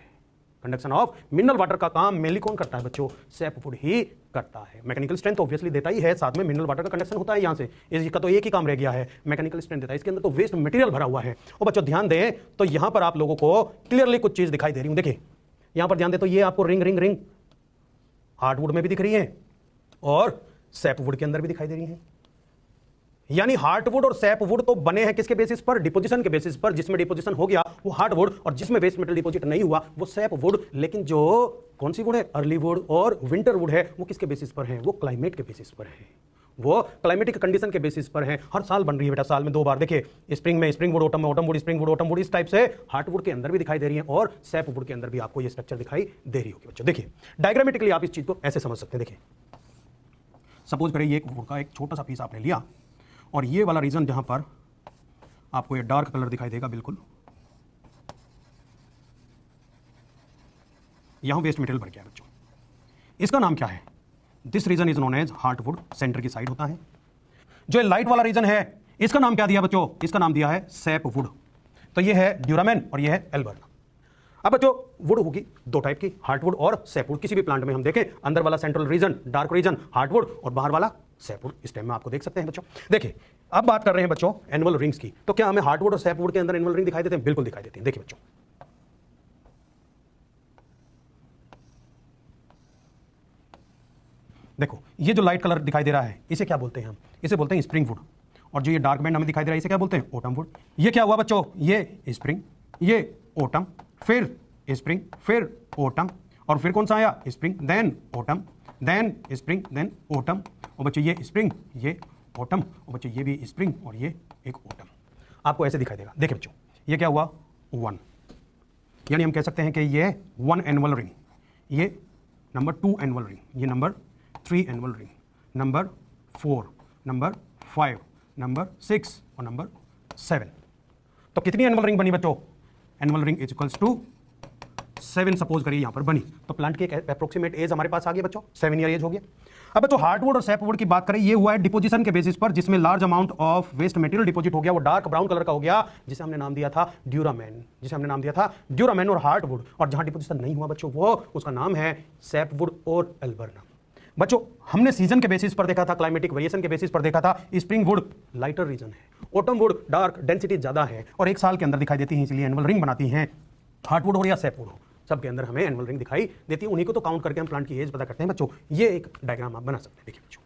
कंडक्शन ऑफ मिनरल वाटर का काम मेनली कौन करता है बच्चों? सैपवुड ही करता है। मैकेनिकल स्ट्रेंथ ऑब्वियसली देता ही है, साथ में मिनरल वाटर का कंडक्शन होता है। यहां से इसका तो एक ही काम रह गया है, मैकेनिकल स्ट्रेंथ देता है। इसके अंदर तो वेस्ट मटेरियल भरा हुआ है। और बच्चों ध्यान दें तो यहां पर आप लोगों को क्लियरली कुछ चीज दिखाई दे रही हूं। देखिए यहां पर ध्यान दें तो ये आपको रिंग रिंग रिंग हार्टवुड में भी दिख रही है और सैपवुड के अंदर भी दिखाई दे रही है। यानी हार्टवुड और सैपवुड तो बने हैं किसके बेसिस पर? डिपोजिशन के बेसिस पर। जिसमें डिपोजिशन हो गया वो हार्टवुड, और जिसमें वेस्ट मेटल डिपोजिट नहीं हुआ वो सैपवुड। लेकिन जो कौन सी वुड है? अर्ली वुड और विंटर वुड है, वो किसके बेसिस पर है? वो क्लाइमेट के बेसिस पर है, वो क्लाइमेटिक कंडीशन के बेसिस पर है। हर साल बन रही है बेटा, साल में 2 बार। देखिए स्प्रिंग में स्प्रिंग वुड, ऑटम में autumn would, spring would, autumn would. इस टाइप से हार्टवुड के अंदर भी दिखाई दे रही है और सैपवुड के अंदर भी आपको ये स्ट्रक्चर दिखाई दे रही होगी बच्चों। देखिए डायग्रामेटिकली आप इस चीज को ऐसे समझ सकते हैं। देखिए सपोज करिए ये एक वुड का एक छोटा सा पीस आपने लिया और ये वाला रीजन जहां पर आपको ये डार्क कलर दिखाई देगा, बिल्कुल यहां वेस्ट मटेरियल भर गया बच्चों। इसका नाम क्या है? This region is known as heartwood, centre की साइड होता है। जो लाइट वाला रीजन है इसका नाम क्या दिया बच्चों? इसका नाम दिया है सैपवुड। तो ये है ड्यूरामेन और ये है एल्बर्ना। अब बच्चों वुड होगी दो टाइप की, हार्टवुड और सैपवुड। किसी भी प्लांट में हम देखें, अंदर वाला central region dark region heartwood और बाहर वाला सैपवुड। इस टाइम में आपको देख सकते हैं बच्चों। देखिए अब बात कर रहे हैं बच्चों एनुअल रिंग्स की। तो क्या हमें हार्टवुड और सैपवुड के अंदर एनुअल रिंग दिखाई देते हैं? बिल्कुल दिखाई देती है। देखिए बच्चों देखो ये जो लाइट कलर दिखाई दे रहा है इसे क्या बोलते हैं हम? इसे बोलते हैं स्प्रिंग वुड। और जो ये डार्क बैंड हमें दिखाई दे रहा है इसे क्या बोलते हैं? Autumn would. ये क्या हुआ बच्चों? ये स्प्रिंग, ये ऑटम, फिर स्प्रिंग, फिर ऑटम, और फिर कौन सा आया? Spring, then autumn, then spring, then autumn. और बच्चों ये स्प्रिंग, ये ऑटम, और बच्चों ये भी स्प्रिंग और ये एक ऑटम। आपको ऐसे दिखाई देगा। देखिए बच्चों ये क्या हुआ? 1, यानी हम कह सकते हैं कि ये 1 एनुअल रिंग, ये नंबर 2 एनुअल रिंग, ये number 3 annual ring, number 4, number 5, number 6 और नंबर 7। तो कितनी एनुअल रिंग बनी बच्चों? Annual ring is equals to 7 suppose करिए यहां पर बनी। तो प्लांट की एक अप्रोक्सीमेट एज हमारे पास आ गई बच्चों, 7 ईयर एज हो गया। अब बच्चों हार्टवुड और सैपवुड की बात करें, ये हुआ है डिपोजिशन के बेसिस पर, जिसमें large amount of waste material deposit हो गया। वो डार्क ब्राउन कलर का हो गया, जिसे हमने नाम दिया था ड्यूरामेन, जिसे हमने नाम दिया था ड्यूरामेन और हार्टवुड। और जहां डिपोजिशन नहीं हुआ बच्चों वो उसका नाम है सैपवुड और एल्बर्ना। बच्चों हमने सीजन के बेसिस पर देखा था, क्लाइमेटिक वेरिएशन के बेसिस पर देखा था। स्प्रिंग वुड लाइटर रीजन है, ऑटम वुड डार्क डेंसिटी ज्यादा है और एक साल के अंदर दिखाई देती है, इसलिए एनुअल रिंग बनाती हैं। हार्टवुड हो या सैपवुड हो, सबके अंदर हमें एनुअल रिंग दिखाई देती है। उन्हीं को तो काउंट करके हम प्लांट की एज पता करते हैं बच्चों। ये एक डायग्राम आप बना सकते हैं। देखिए बच्चों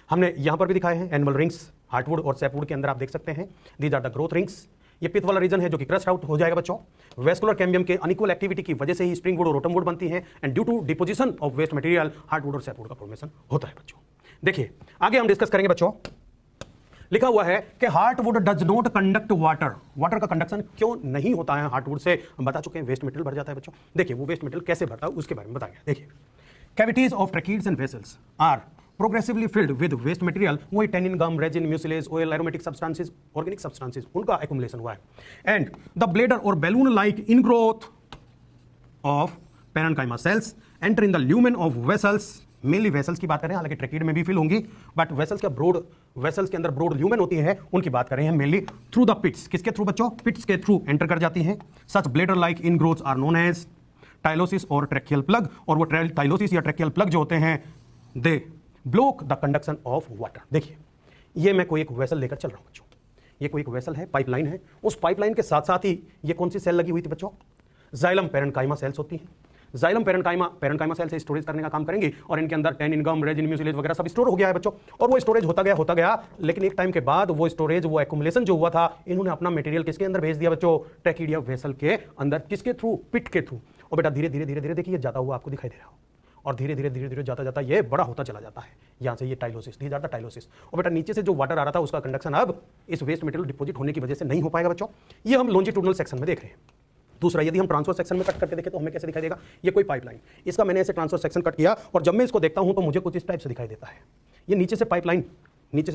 हमने यहां पर भी दिखाए हैं एनुअल रिंग्स हार्टवुड और सैपवुड के अंदर, आप देख सकते हैं these are the growth rings. ये पिथ वाला रीजन है जो कि क्रस्ट आउट हो जाएगा बच्चों। वेस्कुलर कैम्बियम के अनइक्वल एक्टिविटी की वजह से ही स्प्रिंग वुड और ऑटम वुड बनती है, and due to deposition of waste material heartwood और सैपवुड का फॉर्मेशन होता है बच्चों। देखिए आगे हम डिस्कस करेंगे बच्चों। लिखा हुआ है कि heartwood does not conduct water. Water का कंडक्शन क्यों नहीं होता है हार्टवुड से? हम बता चुके हैं, वेस्ट मटेरियल भर जाता है बच्चों। देखिए वो वेस्ट मटेरियल कैसे भरता है उसके बारे में बताया। देखिए cavities of tracheids and vessels are progressively filled with waste material। वही tannin, gum, resin, mucilage, oil, aromatic substances, organic substances, उनका एक्युमुलेशन हुआ है। एंड द ब्लेडर और balloon like in growth of parenchyma cells enter in the lumen of vessels. Mainly vessels की बात करें, हालांकि tracheid में भी फिल होंगी, बट वेसल्स का ब्रोड, वेसल्स के अंदर ब्रोड ल्यूमेन होती है, उनकी बात करें हम मेनली थ्रू द पिट्स। किसके थ्रू बच्चों? पिट्स के थ्रू एंटर कर जाती हैं। Such bladder like in growths are known as tylosis और ट्रैकियल प्लग। और वो टाइलोसिस या ट्रैकियल प्लग जो होते हैं they block the conduction of water. देखिए ये मैं कोई एक वेसल लेकर चल रहा हूं बच्चों, ये कोई एक वेसल है, पाइपलाइन है। उस पाइपलाइन के साथ साथ ही ये कौन सी सेल लगी हुई थी बच्चों? जाइलम पेरेन्काइमा सेल्स होती हैं। जाइलम पेरेन्काइमा सेल से स्टोरेज करने का काम करेंगी और इनके अंदर टेनिन, गम, रेजिन, म्यूसिलेज वगैरह सब स्टोर हो गया है बच्चों। और वो स्टोरेज होता गया, लेकिन एक टाइम के बाद वो स्टोरेज, वो एक्युमुलेशन जो हुआ था, इन्होंने अपना मटेरियल किसके अंदर भेज दिया बच्चों? ट्रैकिडिया वेसल के अंदर। किसके थ्रू? पिट के थ्रू। और बेटा धीरे धीरे देखिए जाता हुआ आपको दिखाई दे रहा हो, और धीरे धीरे जाता ये बड़ा होता चला जाता है। यहाँ से ये टाइलोसिस, दी जाता टाइलोसिस। और बेटा नीचे से जो वाटर आ रहा था उसका कंडक्शन अब इस वेस्ट मटेरियल डिपोजिट होने की वजह से नहीं हो पाएगा बच्चों। ये हम लॉन्जिट्यूडनल सेक्शन में देख रहे हैं। दूसरा, यदि हम ट्रांसफर सेक्शन में कट करके देखें तो हमें कैसे दिखाई देगा? ये कोई पाइपलाइन, इसका मैंने ऐसे ट्रांसफर सेक्शन कट किया और जब मैं इसको देखता हूं तो मुझे कुछ इस टाइप से दिखाई देता है। ये नीचे से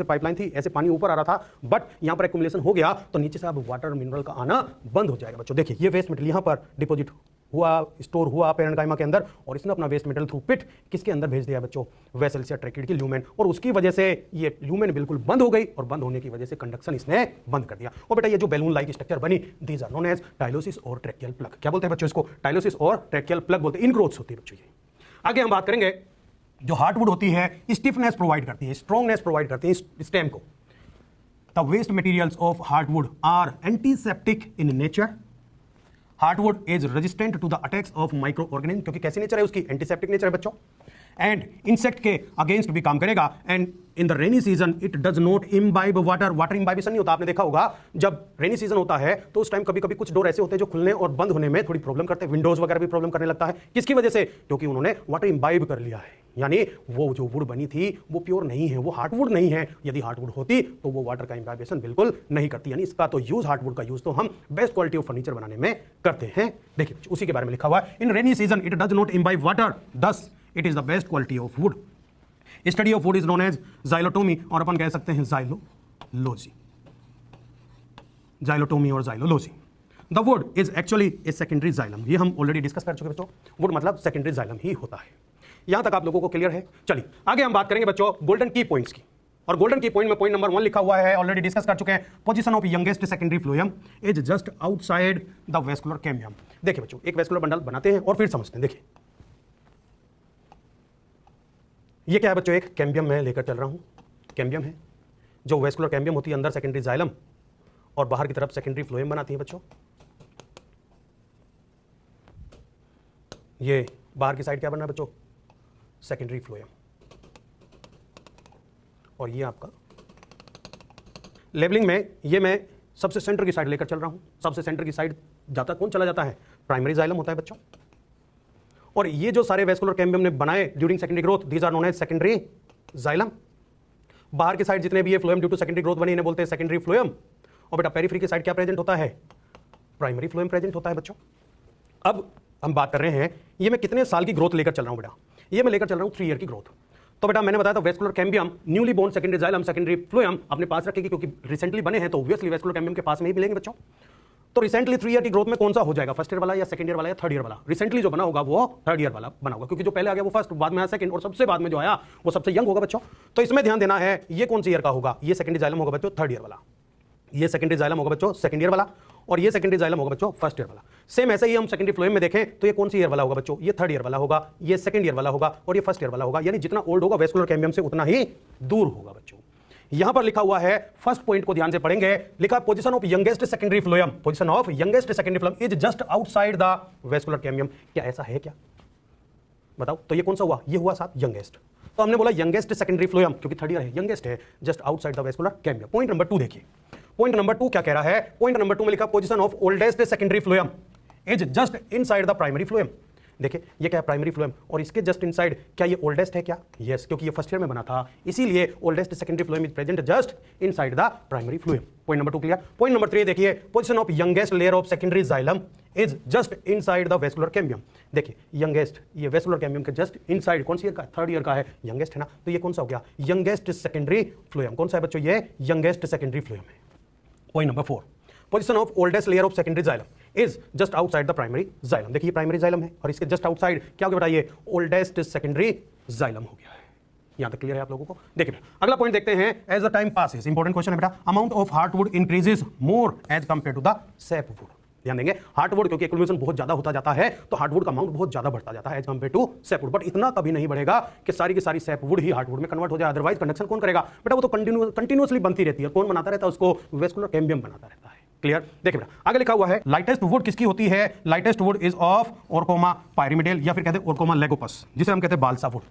पाइपलाइन थी, ऐसे पानी ऊपर आ रहा था, बट यहां पर एक्युमुलेशन हो गया तो नीचे से अब वाटर मिनरल का आना बंद हो जाएगा बच्चों। देखिए ये वेस्ट मटेरियल यहां पर डिपोजिट हुआ, स्टोर हुआ पेरेन्काइमा के अंदर, और इसने अपना वेस्ट मटेरियल थ्रू पिट किसके अंदर भेज दिया बच्चों? वेसल्स या ट्रैकिड की ल्यूमेन। और उसकी वजह से ये ल्यूमेन बिल्कुल बंद हो गई, और बंद होने की वजह से कंडक्शन इसने बंद कर दिया। और बेटा ये जो बैलून लाइक स्ट्रक्चर बनी, these are known as tylosis और ट्रैकियल प्लग। क्या बोलते हैं बच्चों इसको? टाइलोसिस और ट्रैकियल प्लग बोलते हैं। इनग्रोथ्स होती है बच्चों ये। आगे हम बात करेंगे, जो हार्टवुड होती है स्टिफनेस प्रोवाइड करती है, स्ट्रॉन्गनेस प्रोवाइड करती है स्टेम को। The waste materials of heartwood are antiseptic in nature. Heartwood is resistant to the attacks of micro organism, क्योंकि कैसी नेचर है उसकी? एंटीसेप्टिक नेचर है बच्चों। एंड इंसेक्ट के अगेंस्ट भी काम करेगा। And in the rainy season it does not imbibe water. Water imbibition नहीं होता। आपने देखा होगा जब रेनी सीजन होता है तो उस टाइम कभी कभी कुछ डोर ऐसे होते हैं जो खुलने और बंद होने में थोड़ी प्रॉब्लम करते हैं, विंडोज वगैरह भी प्रॉब्लम करने लगता है। किसकी वजह से? क्योंकि उन्होंने वाटर इम्बाइब कर लिया है, यानी वो जो वुड बनी थी वो प्योर नहीं है, वो हार्टवुड नहीं है। यदि हार्टवुड होती तो वो वाटर का इम्बाइबेशन बिल्कुल नहीं करती। यानी इसका तो यूज, हार्टवुड का यूज तो हम बेस्ट क्वालिटी ऑफ फर्नीचर बनाने में करते हैं। देखिए उसी के बारे में लिखा हुआ है, in rainy season it does not imbibe water, thus it is the best quality of wood. Study of wood is known as xylotomy और अपन कह सकते हैं जाइलोलॉजी, जाइलोटोमी और xylology. The wood is actually a secondary xylem, ये हम already discuss कर चुके बच्चों, वुड मतलब सेकेंडरी जाइलम ही होता है। यहां तक आप लोगों को क्लियर है? चलिए आगे हम बात करेंगे बच्चों गोल्डन की पॉइंट्स की, और गोल्डन की पॉइंट में पॉइंट नंबर 1 लिखा हुआ है, ऑलरेडी डिस्कस कर चुके हैं, position of youngest secondary phloem is just outside the vascular cambium. देखिए बच्चों, एक वेस्कुलर बंडल बनाते हैं और फिर समझते हैं। देखिए ये क्या है बच्चों, एक कैम्बियम में लेकर चल रहा हूं, कैम्बियम है जो वेस्कुलर कैम्बियम होती है, अंदर सेकेंडरी जाइलम और बाहर की तरफ सेकेंडरी फ्लोएम बनाती है बच्चों। ये बाहर की साइड क्या बन रहा है बच्चों, सेकेंडरी फ्लोएम, और ये आपका लेबलिंग में ये मैं सबसे सेंटर की साइड लेकर चल रहा हूं। सबसे सेंटर की साइड जाता कौन चला जाता है, प्राइमरी जाइलम होता है बच्चों। और ये जो सारे वेस्कुलर कैम्बियम ने बनाए during secondary growth, these are known as secondary xylem. बाहर की साइड जितने भी ये phloem due to secondary growth बने, इन्हें बोलते हैं सेकेंडरी फ्लोएम। और बेटा पेरिफेरी की साइड क्या प्रेजेंट होता है, प्राइमरी फ्लोएम प्रेजेंट होता है बच्चों। अब हम बात कर रहे हैं ये मैं कितने साल की ग्रोथ लेकर चल रहा हूं बेटा, ये मैं लेकर चल रहा हूं 3 ईयर की ग्रोथ। तो बेटा मैंने बताया था vascular cambium newly born secondary xylem secondary phloem अपने पास रखेगी, क्योंकि रिसेंटली बने हैं तो ऑब्वियसली वेस्कुलर कैम्बियम के पास में ही मिलेंगे बच्चों। तो रिसेंटली 3 ईयर की ग्रोथ में कौन सा हो जाएगा, फर्स्ट ईयर वाला या सेकंड ईयर वाला या थर्ड ईयर वाला? रिसेंटली जो बना होगा वो थर्ड ईयर वाला बना होगा, क्योंकि जो पहले आ गया वो फर्स्ट, बाद में आया सेकंड, और सबसे बाद में जो आया वो सबसे यंग होगा बच्चों। तो इसमें ध्यान देना है ये कौन सी ईयर का होगा, ये सेकेंडरी जाइलम होगा बच्चों थर्ड ईयर वाला, ये सेकेंडरी जाइलम होगा बच्चों सेकंड ईयर वाला, और ये सेकेंडरी जाइलम होगा बच्चों फर्स्ट ईयर वाला। सेम ऐसे ही हम सेकेंडरी फ्लोएम में देखें तो ये कौन सी ईयर वाला होगा बच्चों, ये थर्ड ईयर वाला होगा, ये सेकंड ईयर वाला होगा, और ये फर्स्ट ईयर वाला होगा। यानी जितना ओल्ड होगा वेस्कुलर कैम्बियम से उतना ही दूर होगा बच्चों। यहां पर लिखा हुआ है, फर्स्ट पॉइंट को ध्यान से पढ़ेंगे, लिखा position of youngest secondary phloem, position of youngest secondary phloem is just outside the vascular cambium. क्या ऐसा है क्या, बताओ? तो ये कौन सा हुआ, ये हुआ साथ यंगेस्ट। तो हमने बोला यंगेस्ट सेकेंडरी फ्लोएम क्योंकि थर्ड ईयर है, यंगेस्ट है, just outside the vascular cambium. Point number 2 देखिए, पॉइंट नंबर 2 क्या कह रहा है, पॉइंट नंबर 2 में लिखा position of oldest secondary phloem is just inside the primary phloem. देखिए ये क्या है, प्राइमरी फ्लोएम, और इसके जस्ट इनसाइड क्या ये ओल्डेस्ट है क्या? यस, क्योंकि ये फर्स्ट ईयर में बना था, इसीलिए oldest secondary phloem is present just inside the primary phloem. Point number 2 clear. Point number 3 देखिए, position of youngest layer of secondary xylem is just inside the vascular cambium. देखिए youngest, ये vascular cambium के just inside, कौन सी year का, third year का है, youngest है ना, तो ये कौन सा हो गया, यंगेस्ट सेकेंडरी फ्लोएम। कौन सा है बच्चों, ये यंगेस्ट सेकेंडरी फ्लोएम है। Point number 4, position of oldest layer of secondary xylem is just outside the primary xylem. देखिए प्राइमरी जाइलम है और इसके जस्ट आउटसाइड क्या हो गया बेटा, ये ओल्डेस्ट सेकेंडरी जाइलम हो गया है। यहां तक क्लियर है आप लोगों को? देखिए अगला पॉइंट देखते हैं, as the time passes, important question है बेटा, amount of hardwood increases more as compare to the sapwood. ध्यान देंगे, हार्डवुड क्योंकि एक्यूमुलेशन बहुत ज्यादा होता जाता है तो हार्डवुड का अमाउंट बहुत ज्यादा बढ़ता जाता है as compare to sapwood, but इतना कभी नहीं बढ़ेगा कि सारी की सारी सैपवुड ही हार्डवुड में कन्वर्ट हो जाए। अदरवाइज कंडक्शन कौन करेगा बेटा, वो तो कंटिन्यूअसली बनती रहती है। कौन बनाता रहता है उसको, वेस्कुलर कैम्बियम बनाता रहता है। क्लियर? देखिए बेटा आगे लिखा हुआ है, लाइटेस्ट वुड किसकी होती है, लाइटेस्ट वुड इज ऑफ ओरकोमा पायरिमिडेल, या फिर कहते हैं ओरकोमा लेगोपस, जिसे हम कहते हैं बालसा वुड।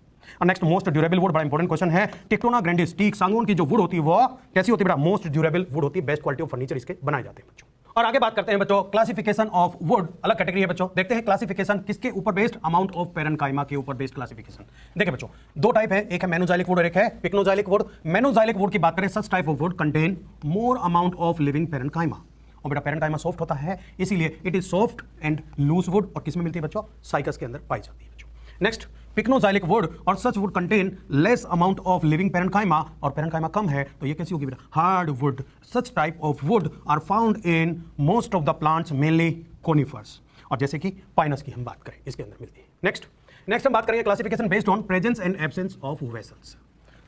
और नेक्स्ट मोस्ट ड्यूरेबल वुड, बड़ा इंपॉर्टेंट क्वेश्चन है, टिक्टोना ग्रैंडिस, टीक सांगवान की जो वुड होती है वो कैसी होती है बेटा, मोस्ट ड्यूरेबल वुड होती है, बेस्ट क्वालिटी ऑफ फर्नीचर इसके बनाए जाते हैं बच्चों। और आगे बात करते हैं बच्चों, क्लासिफिकेशन ऑफ वुड, अलग कैटेगरी है बच्चों। देखते हैं क्लासिफिकेशन किसके ऊपर बेस्ड, अमाउंट ऑफ पेरेन्काइमा के ऊपर बेस्ड क्लासिफिकेशन। देखिए बच्चों दो टाइप है, एक है मेनोजाइलिक वुड और एक है पिक्नोजाइलिक वुड। मेनोजाइलिक वुड की बात करें, such type of wood contain more amount of living parenchyma, और बेटा पेरेन्काइमा सॉफ्ट होता है, इसीलिए it is soft and loose wood, और किसमें मिलती है बच्चों, साइकस के अंदर पाई जाती है बच्चों। नेक्स्ट पिक्नोजाइलिक वुड और such wood contain less amount of living parenchyma, और पेरेन्काइमा कम है तो ये कैसी होगी बेटा, hard wood. Such type of wood are found in most of the plants, mainly conifers, और जैसे कि पाइनस की हम बात करें इसके अंदर मिलती है। नेक्स्ट हम बात करेंगे classification based on presence and absence of vessels.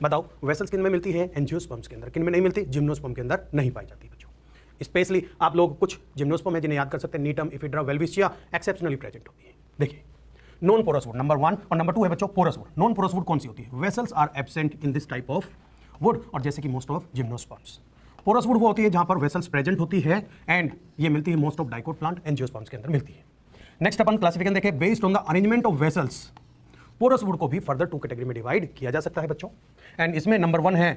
बताओ वेसल्स किन में मिलती है, एंजियोस्पर्म्स के अंदर, किन में नहीं मिलती, जिम्नोस्पर्म के अंदर नहीं पाई जाती बच्चों। स्पेशली आप लोग कुछ जिम्नोस्पर्म है जिन्हें याद कर सकते हैं, नीटम, इफिड्रा, वेल्विशिया एक्सेप्शनली प्रेजेंट होती है। देखिए नॉन पोरस वुड नंबर 1 और नंबर 2 है बच्चों porous wood. Non porous wood कौन सी होती है, vessels are absent in this type of wood, और जैसे कि most of gymnosperms. Porous wood वो होती है जहां पर वेसल्स प्रेजेंट होती है, एंड ये मिलती है most of dicot plant angiosperms के अंदर मिलती है। नेक्स्ट अपन क्लासिफिकेशन देखें, based on the arrangement of vessels, porous wood को भी फर्दर 2 कैटेगरी में डिवाइड किया जा सकता है बच्चों, एंड इसमें नंबर 1 है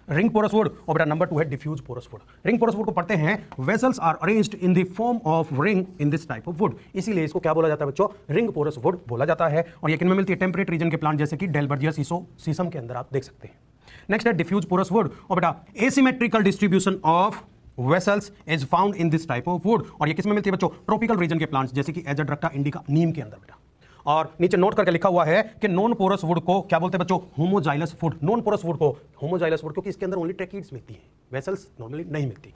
रिंग पोरस वुड, और बेटा नंबर 2 है diffuse porous wood. Ring porous wood को पढ़ते हैं, vessels are arranged in the form of ring in this type of wood, इसीलिए इसको क्या बोला जाता है बच्चों, रिंग पोरस वुड बोला जाता है। और ये किन में मिलती है, टेम्परेट रीजन के प्लांट जैसे कि डेलबर्जिया सीसम के अंदर आप देख सकते हैं। नेक्स्ट है डिफ्यूज पोरस वुड, और बेटा asymmetrical distribution of vessels is found in this type of wood, और ये किस में मिलती है बच्चों, ट्रॉपिकल रीजन के प्लांट्स जैसे कि एजाड्रक्टा इंडिका, नीम के अंदर बेटा। और नीचे नोट करके लिखा हुआ है कि नॉन पोरस वुड को क्या बोलते हैं बच्चों, होमोजाइलस वुड। नॉन पोरस वुड को होमोजाइलस वुड क्योंकि इसके अंदर ओनली ट्रैकीड्स मिलती है, वेसल्स नॉर्मली नहीं मिलती।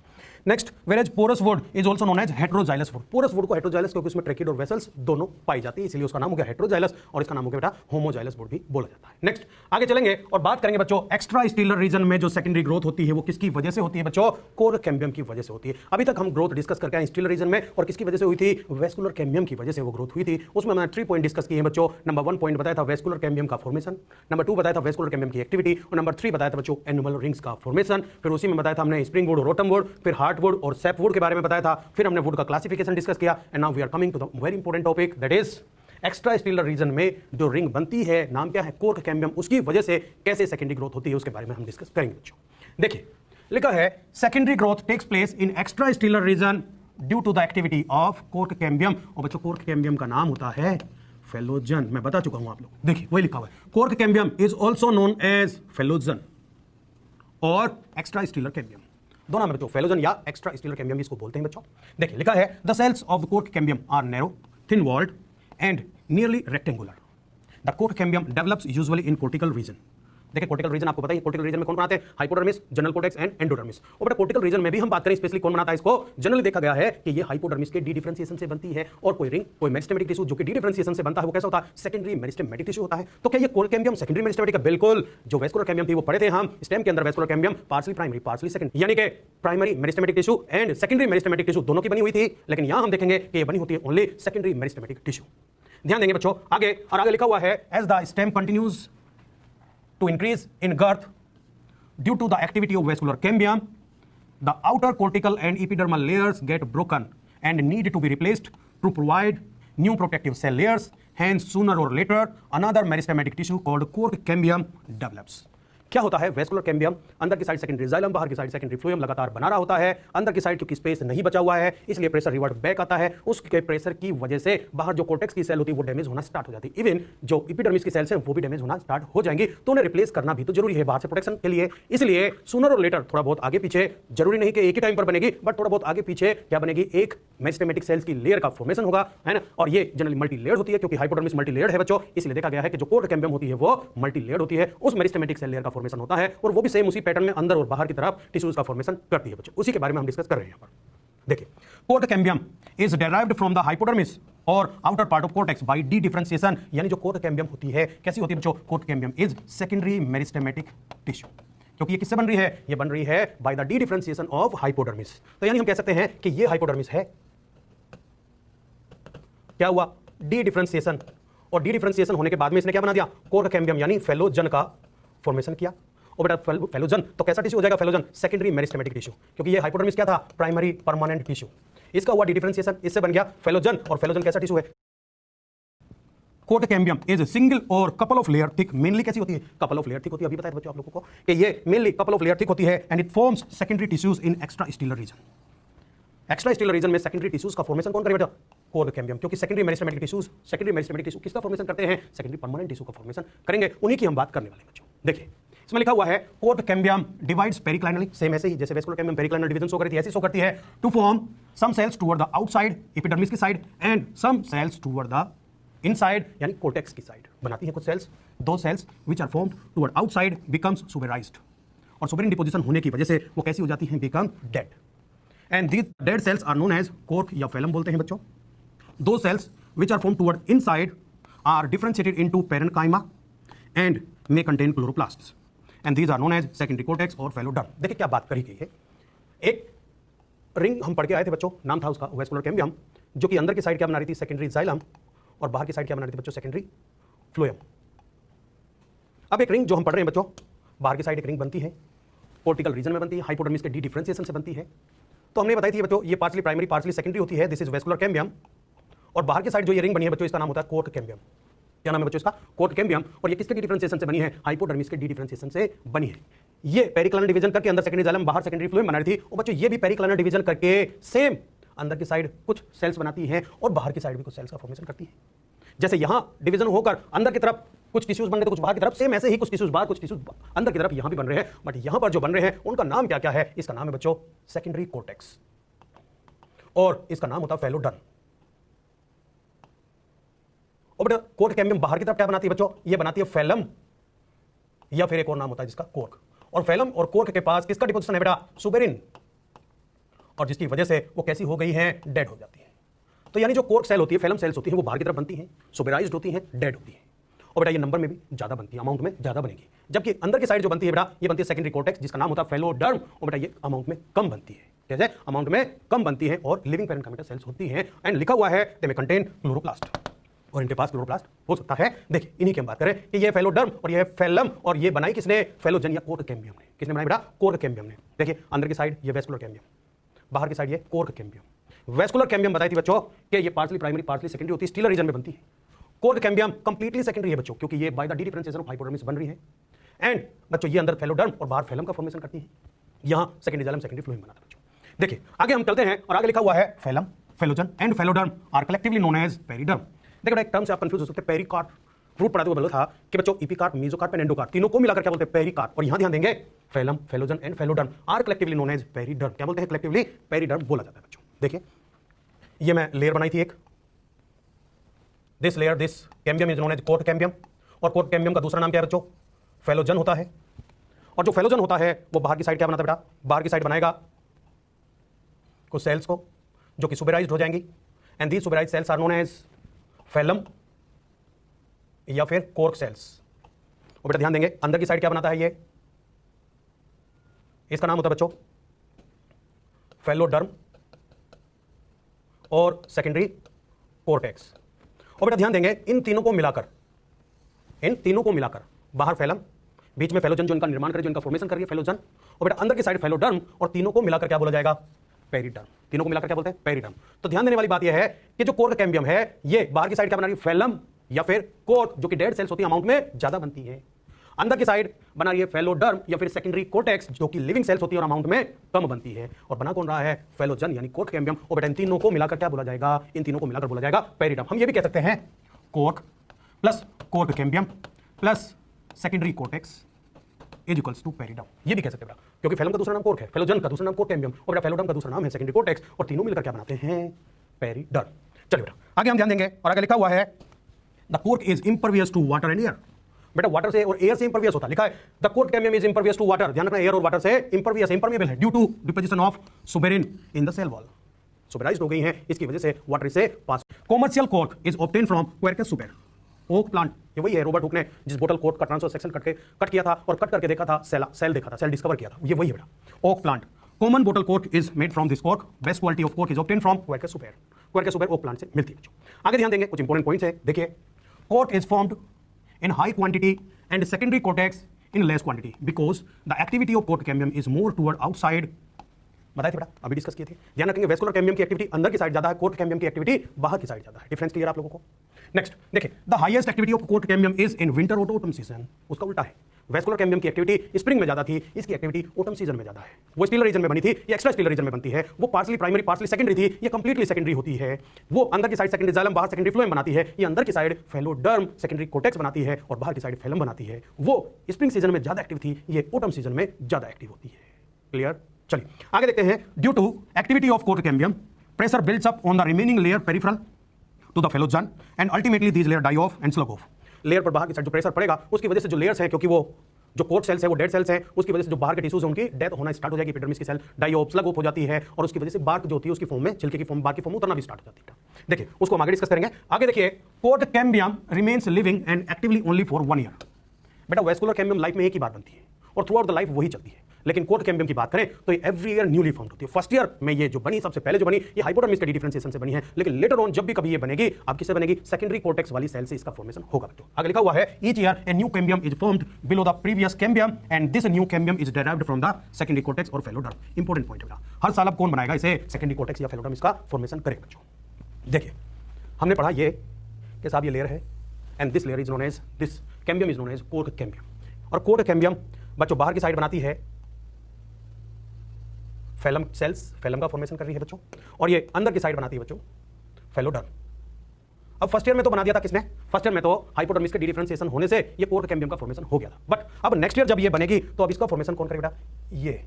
Next, whereas porous wood is also known as heteroxylous wood. Porous wood को हेटेरोजाइलस क्योंकि उसमें ट्रैकीड और वेसल्स दोनों पाई जाती है, इसलिए उसका नाम हो गया हेटेरोजाइलस और इसका नाम हो गया बेटा होमोजाइलस वुड भी बोला जाता है। नेक्स्ट आगे चलेंगे और बात करेंगे बच्चों एक्स्ट्रा स्टीलर रीजन में जो सेकेंडरी ग्रोथ होती है वो किसकी वजह से होती है बच्चों, कोर कैम्बियम की वजह से होती है। अभी तक हम ग्रोथ डिस्कस करके आए स्टीलर रीजन में और किसकी वजह से हुई थी, वेस्कुलर कैम्बियम की वजह से वो ग्रोथ हुई थी। उसमें मैंने 3 पॉइंट डिस्कस किए हैं बच्चों। नंबर 1 पॉइंट बताया था वेस्कुलर कैम्बियम का फॉर्मेशन, नंबर 2 बताया था वेस्कुलर कैम्बियम की एक्टिविटी और नंबर 3 बताया था बच्चों एनुअल रिंग्स का फॉर्मेशन। फिर उसी में बताया था हमने स्प्रिंग वुड और रोटम वुड, फिर हार्ट वुड और सेप वुड के बारे में बताया था, फिर हमने वुड का क्लासिफिकेशन डिस्कस किया। And now we are coming to the very important topic that is extra stelar region में जो रिंग बनती है, नाम क्या है, कोर कैम्बियम, उसकी वजह से कैसे सेकेंडरी ग्रोथ होती है उसके बारे में हम डिस्कस करेंगे बच्चों। देखिए लिखा है secondary growth takes place in extra stelar region due to the activity of cork cambium. और बच्चों कोर्क कैम्बियम का नाम होता है फेलोजन, मैं बता चुका हूं आप लोग, देखिए वही लिखा हुआ है, cork cambium is also known as phellogen और एक्स्ट्रा स्टीलर कैम्बियम, दोनों में बच्चों फेलोजन या एक्स्ट्रा स्टीलर कैम्बियम इसको बोलते हैं बच्चों। देखिए लिखा है the cells of the cork cambium are narrow, thin walled and nearly rectangular. The cork cambium develops usually in cortical region. देखिए कोर्टिकल रीजन आपको पता है, कोर्टिकल रीजन में कौन बनाते हैं, hypodermis, general cortex and endodermis. और बेटा कोर्टिकल रीजन में भी हम बात करें स्पेशली कौन बनाता है इसको, जनरली देखा गया है कि ये हाइपोडर्मिस के डी डिफरेंशिएशन से बनती है और कोई रिंग, कोई मेरिस्टेमेटिक टिश्यू जो कि डी डिफरेंशिएशन से बनता है वो कैसा होता है, सेकेंडरी मेरिस्टेमेटिक टिश्यू होता है। तो क्या ये कोर्क कैम्बियम सेकेंडरी मेरिस्टेमेटिक है? बिल्कुल। जो वेस्कुलर कैम्बियम थी वो पढ़े थे हम स्टेम के अंदर, vascular cambium partly primary partly secondary, यानी कि primary meristematic tissue and secondary meristematic tissue दोनों की बनी हुई थी, लेकिन यहां हम देखेंगे कि ये बनी होती है ओनली सेकेंडरी मेरिस्टेमेटिक टिश्यू। ध्यान देंगे बच्चों आगे, और आगे लिखा हुआ है as the stem continues to increase in girth due to the activity of vascular cambium, the outer cortical and epidermal layers get broken and need to be replaced to provide new protective cell layers. Hence, sooner or later, another meristematic tissue called cork cambium develops. क्या होता है, vascular cambium अंदर की side secondary xylem, बाहर की side secondary phloem लगातार बना रहा होता है। अंदर की साइड क्योंकि स्पेस नहीं बचा हुआ है इसलिए प्रेशर रिवर्ट बैक आता है, उसके प्रेशर की वजह से बाहर जो कोर्टेक्स की सेल होती है वो डैमेज होना स्टार्ट हो जाती है। इवन जो एपिडर्मिस की सेल्स हैं वो भी डैमेज होना स्टार्ट हो जाएंगी, तो उन्हें रिप्लेस करना भी तो जरूरी है बाहर से प्रोटेक्शन के लिए। इसलिए सूनर और लेटर, थोड़ा बहुत आगे पीछे, जरूरी नहीं कि एक ही टाइम पर बनेगी, बट थोड़ा बहुत आगे पीछे क्या बनेगी, एक मेरिस्टेमेटिक सेल्स की लेयर का फॉर्मेशन होगा, है ना। और ये जनरली मल्टी लेयर्ड होती है क्योंकि हाइपोडर्मिस मल्टी लेयर्ड है बच्चों, इसलिए देखा गया है कि जो कोर्क कैम्बियम होती है वो मल्टी लेयर्ड होती है, उस मेरिस्टेमेटिक सेल लेयर का फॉर्मेशन होता है और वो भी सेम उसी पैटर्न में अंदर और बाहर की तरफ टिश्यूज का फॉर्मेशन करती है बच्चों। उसी के बारे में हम डिस्कस कर रहे हैं यहाँ पर। देखिए cork cambium is derived from the hypodermis और outer part of cortex by dedifferentiation, यानी जो कोर्क कैम्बियम होती है कैसी होती है बच्चों, cork cambium is secondary meristematic tissue, क्योंकि ये किससे बन रही है, ये बन रही है by the D differentiation of hypodermis. तो यानी हम कह सकते हैं कि ये हाइपोडर्मिस है, क्या हुआ, डी डिफरेंशिएशन, और डी डिफरेंशिएशन होने के बाद में इसने क्या बना दिया, कोर्क कैम्बियम यानी फेलोजन का फॉर्मेशन किया। और बेटा फेलोजन तो कैसा टिश्यू हो जाएगा, फेलोजन सेकेंडरी मेरिस्टेमेटिक टिश्यू, क्योंकि ये हाइपोडर्मिस क्या था, प्राइमरी परमानेंट टिश्यू, इसका हुआ डी डिफरेंशिएशन, इससे बन गया फेलोजन। और फेलोजन कैसा टिश्यू है, कोर्क कैम्बियम इज सिंगल और couple of layer thick, mainly कैसी होती है, कपल ऑफ लेयर थिक होती है। अभी बताया बच्चों आप लोगों को कि ये mainly couple of layer thick होती है and it forms secondary tissues in extra stelar region. Extra stelar region में सेकेंडरी टिश्यूज का फॉर्मेशन कौन करेगा, कोर्क कैम्बियम, क्योंकि सेकेंडरी मेरिस्टेमेटिक टिश्यू किसका फॉर्मेशन करते हैं, सेकेंडरी परमानेंट टिश्यू का फॉर्मेशन करेंगे, उन्हीं की हम बात करने वाले बच्चों। देखिए इसमें लिखा हुआ है cork cambium divides periclinally, same ऐसे ही जैसे vascular cambium periclinal division show करती है ऐसी शो करती है, to form some cells toward the outside epidermis की side and some cells toward the inside यानी कोर्टेक्स की साइड बनाती है कुछ सेल्स। दो cells which are formed toward outside becomes suberized, और सुबेरिन डिपोजिशन होने की वजह से वो कैसी हो जाती हैं, become dead, and these dead cells are known as cork या फेलम बोलते हैं बच्चों। दो cells which are formed toward inside are differentiated into parenchyma and may contain chloroplasts and these are known as secondary cortex और phelloderm. देखिए क्या बात करी गई है, एक रिंग हम पढ़ के आए थे बच्चों, नाम था उसका वेस्कुलर कैम्बियम, जो कि अंदर की साइड क्या बना रही थी, सेकेंडरी जाइलम, और बाहर की साइड क्या बना रही थी बच्चों, सेकेंडरी फ्लोएम। अब एक रिंग जो हम पढ़ रहे हैं बच्चों, बाहर की साइड एक रिंग बनती है, कोर्टिकल रीजन में बनती है, हाइपोडर्मिस के डी डिफरेंशिएशन से बनती है। तो हमने बताई थी बच्चों ये पार्सली प्राइमरी पार्सली सेकेंडरी होती है, दिस इज वेस्कुलर कैम्बियम, और बाहर की साइड जो ये रिंग बनी है बच्चों इसका नाम होता है कोर्क कैम्बियम। क्या नाम है बच्चों इसका, कोर्क कैम्बियम, और ये किसके डी डिफरेंशिएशन से बनी है, हाइपोडर्मिस के डी डिफरेंशिएशन से बनी है। ये पेरिक्लाइनल डिवीजन करके अंदर सेकेंडरी जाइलम बाहर सेकेंडरी फ्लोएम बना रही थी, और बच्चों ये भी पेरिक्लाइनल डिवीजन करके सेम अंदर की साइड कुछ सेल्स बनाती है और बाहर की साइड भी कुछ सेल्स का फॉर्मेशन करती है। जैसे यहां डिवीजन होकर अंदर की तरफ कुछ टिश्यूज बन रहे थे, कुछ बाहर की तरफ, सेम ऐसे ही कुछ टिश्यूज बाहर कुछ टिश्यूज अंदर की तरफ यहां भी बन रहे हैं, बट यहां पर जो बन रहे हैं उनका नाम क्या क्या है, इसका नाम है बच्चों सेकेंडरी कोर्टेक्स और इसका नाम होता है फेलोडर्म। और बेटा कोर्क कैम्बियम बाहर की तरफ क्या बनाती है बच्चों, ये बनाती है फैलम, या फिर एक और नाम होता है जिसका कोर्क। और फैलम और कोर्क के पास किसका डिपोजिशन है बेटा, सुबेरिन, और जिसकी वजह से वो कैसी हो गई है, डेड हो जाती है। तो यानी जो कोर्क सेल होती है, फैलम सेल्स होती है, वो बाहर की तरफ बनती हैं, सुबेराइज्ड होती हैं, डेड होती है। और बेटा ये नंबर में भी ज्यादा बनती है, अमाउंट में ज्यादा बनेगी। जबकि अंदर की साइड जो बनती है बेटा, ये बनती है सेकेंडरी कोर्टेक्स, जिसका नाम होता है फेलोडर्म, और बेटा ये अमाउंट में कम बनती है। कैसे, अमाउंट में कम बनती है और लिविंग पैरेन्काइमा सेल्स होती हैं। एंड लिखा हुआ है दे में कंटेन क्लोरोप्लास्ट, और इनके पास क्लोरोप्लास्ट हो सकता है। देखिए इन्हीं की हम बात करें कि ये फेलोडर्म और ये फैलम, और ये बनाई किसने, फेलोजन या कोर्क कैम्बियम ने। किसने बनाई बेटा, कोर्क कैम्बियम ने। देखिए अंदर की साइड ये वेस्कुलर कैम्बियम, बाहर की साइड ये कोर्क कैम्बियम। वेस्कुलर कैम्बियम बताई थी बच्चों कि ये पार्सली प्राइमरी पार्सली सेकेंडरी होती है, स्टीलर रीजन में बनती है। कोर्क कैम्बियम कंप्लीटली सेकेंडरी है बच्चों, क्योंकि ये by the D differentiation of hypodermis बन रही है। एंड बच्चों ये अंदर फेलोडर्म और बाहर फैलम का फॉर्मेशन करती है। यहां सेकेंडरी जाइलम सेकेंडरी फ्लोएम बनाता है बच्चों। देखिए आगे हम चलते हैं, और आगे लिखा हुआ है phellem, phellogen and phelloderm are collectively known as periderm. देखो एक टर्म से आप कंफ्यूज हो सकते हैं, पेरिकार्प। रूट पढ़ाते हुए बोला था कि बच्चों इपिकार्प, मेसोकार्प एंड एंडोकार्प, तीनों को मिलाकर क्या बोलते हैं, पेरिकार्प। और यहां ध्यान देंगे phellem, phellogen and phelloderm are collectively known as periderm. क्या बोलते हैं, कलेक्टिवली पेरिडर्म बोला जाता है बच्चों। देखिए ये मैं लेयर बनाई थी एक, this layer, this cambium is known as cork cambium, और कोर्क कैम्बियम का दूसरा नाम क्या है बच्चों, फेलोजन होता है। और जो फेलोजन होता है वो बाहर की साइड क्या बनाता है बेटा, बाहर की साइड बनाएगा कुछ सेल्स को जो कि सुबेराइज्ड हो जाएंगी, and these suberized cells are known as phellem या फिर कोर्क सेल्स। और बेटा ध्यान देंगे अंदर की साइड क्या बनाता है, ये इसका नाम होता है बच्चों फेलोडर्म और सेकेंडरी कोर्टेक्स। और बेटा ध्यान देंगे इन तीनों को मिलाकर बाहर फैलम, बीच में फेलोजन जो इनका निर्माण करे, जो इनका फॉर्मेशन कर रही है फेलोजन, और बेटा अंदर की साइड फेलोडर्म, और तीनों को मिलाकर क्या बोला जाएगा, पेरिडर्म। तीनों को मिलाकर क्या बोलते हैं, पेरिडर्म। तो ध्यान देने वाली बात यह है कि जो कोर्क कैम्बियम है ये बाहर की साइड क्या बना रही है, फैलम या फिर कोर्क, जो कि डेड सेल्स होती है, अमाउंट में ज्यादा बनती है। अंदर की साइड बना रही है फेलोडर्म या फिर सेकेंडरी कोर्टेक्स, जो कि लिविंग सेल्स होती है और अमाउंट में कम बनती है। और बना कौन रहा है, फेलोजन यानी कोर्क कैम्बियम। और बेटा इन तीनों को मिलाकर क्या बोला जाएगा, इन तीनों को मिलाकर बोला जाएगा पेरिडर्म। हम ये भी कह सकते हैं cork plus cork cambium plus secondary cortex is equals to periderm. ये भी कह सकते हैं बेटा, क्योंकि फैलम का दूसरा नाम कोर्क है, फेलोजन का दूसरा नाम कोर्क कैम्बियम, और बेटा फेलोडर्म का दूसरा नाम है सेकेंडरी कोर्टेक्स, और तीनों मिलकर क्या बनाते हैं, पेरिडर्म। चलिए बेटा आगे हम ध्यान देंगे, और आगे लिखा हुआ है the cork is impervious to water and air. बेटा वाटर से और एयर से इंपरवियस होता है, लिखा है the cork cambium is impervious to water. ध्यान रखना एयर और वाटर से इंपरवियस, इंपरमिएबल है due to deposition of suberin in the cell wall. Suberized हो गई है, इसकी वजह से वाटर से pass. Commercial cork is obtain from Quercus suber, oak plant. ये वही है रॉबर्ट हुक ने जिस बोतल कोर्क का ट्रांसफर सेक्शन कट किया था और कट करके देखा था, सेल देखा था, सेल डिस्कवर किया था, ये वही है बेटा ओक प्लांट। कॉमन बोतल cork is made from this cork, best quality of cork is obtain from Quercus suber. Quercus suber oak plant से मिलती है बच्चों। आगे ध्यान देंगे कुछ इंपॉर्टेंट पॉइंट्स है। देखिए cork is formed in high quantity and secondary cortex in less quantity because the activity of court cambium is more toward outside। बताए थे बेटा, अभी डिस्कस किए थे। ध्यान रखेंगे वेस्कुलर कैम्बियम की एक्टिविटी अंदर की साइड ज्यादा है, कोर्ट कैम्बियम की एक्टिविटी बाहर की साइड ज्यादा है। डिफरेंस क्लियर आप लोगों को। नेक्स्ट देखिए the highest activity of court cambium is in winter और ऑटम सीजन। उसका उल्टा है, वेस्कुलर कैम्बियम की एक्टिविटी स्प्रिंग में ज्यादा थी, इसकी एक्टिविटी ऑटम सीजन में ज्यादा है। वो स्टीलर रीजन में बनी थी, ये एक्स्ट्रा स्टीलर रीजन में बनती है। वो पार्सली प्राइमरी पार्सली सेकेंडरी थी, ये कंप्लीटली सेकेंडरी होती है। वो अंदर की साइड सेकेंडरी जाइलम, बाहर सेकेंडरी फ्लोएम बनाती है। ये अंदर की साइड फेलोडर्म सेकेंडरी कोर्टेक्स बनाती है और बाहर की साइड फैलम बनाती है। वो स्प्रिंग सीजन में ज्यादा एक्टिव थी, ये ऑटम सीजन में ज्यादा एक्टिव होती है। क्लियर। चलिए आगे देखते हैं। Due to activity of cork cambium pressure builds up on the remaining layer peripheral to the phellogen and ultimately these layer die off and slough off. Layer पर बाहर की साइड जो प्रेशर पड़ेगा उसकी वजह से जो लेयर्स हैं, क्योंकि वो जो कोर्क सेल्स है वो डेड सेल्स हैं, उसकी वजह से जो बाहर के टिश्यूज हैं उनकी डेथ होना स्टार्ट हो जाएगी। एपिडर्मिस की cell die off slough off हो जाती है और उसकी वजह से बार्क जो होती है उसकी फॉर्म में, छिलके की फॉर्म, बार्क की फॉर्म उतरना भी स्टार्ट हो जाती है। देखिए उसको हम आगे डिस्कस करेंगे। आगे देखिए cork cambium remains living and actively only for 1 year. बेटा वेस्कुलर कैम्बियम लाइफ में एक ही बार बनती है और थ्रू आउट द लाइफ वही चलती है। लेकिन कोर्क कैम्बियम की बात करें तो ये एवरी ईयर न्यूली फॉर्म्ड होती है। फर्स्ट ईयर में ये जो बनी, सबसे पहले जो बनी, ये हाइपोडर्मिस के डिफरेंशिएशन से बनी है, लेकिन लेटर ऑन जब भी कभी ये बनेगी, अब किससे बनेगी, सेकेंडरी कोर्टेक्स वाली सेल से इसका फॉर्मेशन होगा। बच्चों आगे लिखा हुआ है each year a new cambium is formed below the previous cambium and this new cambium is derived from the secondary cortex और फेलोडर्म। इंपॉर्टेंट पॉइंट है, हर साल अब कौन बनाएगा इसे, सेकेंडरी कोर्टेक्स या फेलोडर्म इसका फॉर्मेशन करेगा। बच्चों देखिए हमने पढ़ा ये कि साहब ये लेयर है and this layer is known as, this cambium is known as cork cambium. और कोर्क कैम्बियम बच्चों बाहर की साइड बनाती है फैलम सेल्स, फैलम का फॉर्मेशन कर रही है बच्चों, और ये अंदर की साइड बनाती है बच्चों फेलोडर्म। अब फर्स्ट ईयर में तो बना दिया था किसने, फर्स्ट ईयर में तो हाइपोडर्मिस के डिफरेंशिएशन होने से ये कोर्क कैम्बियम का फॉर्मेशन हो गया था। बट अब नेक्स्ट ईयर जब ये बनेगी तो अब इसका फॉर्मेशन कौन करेगा, ये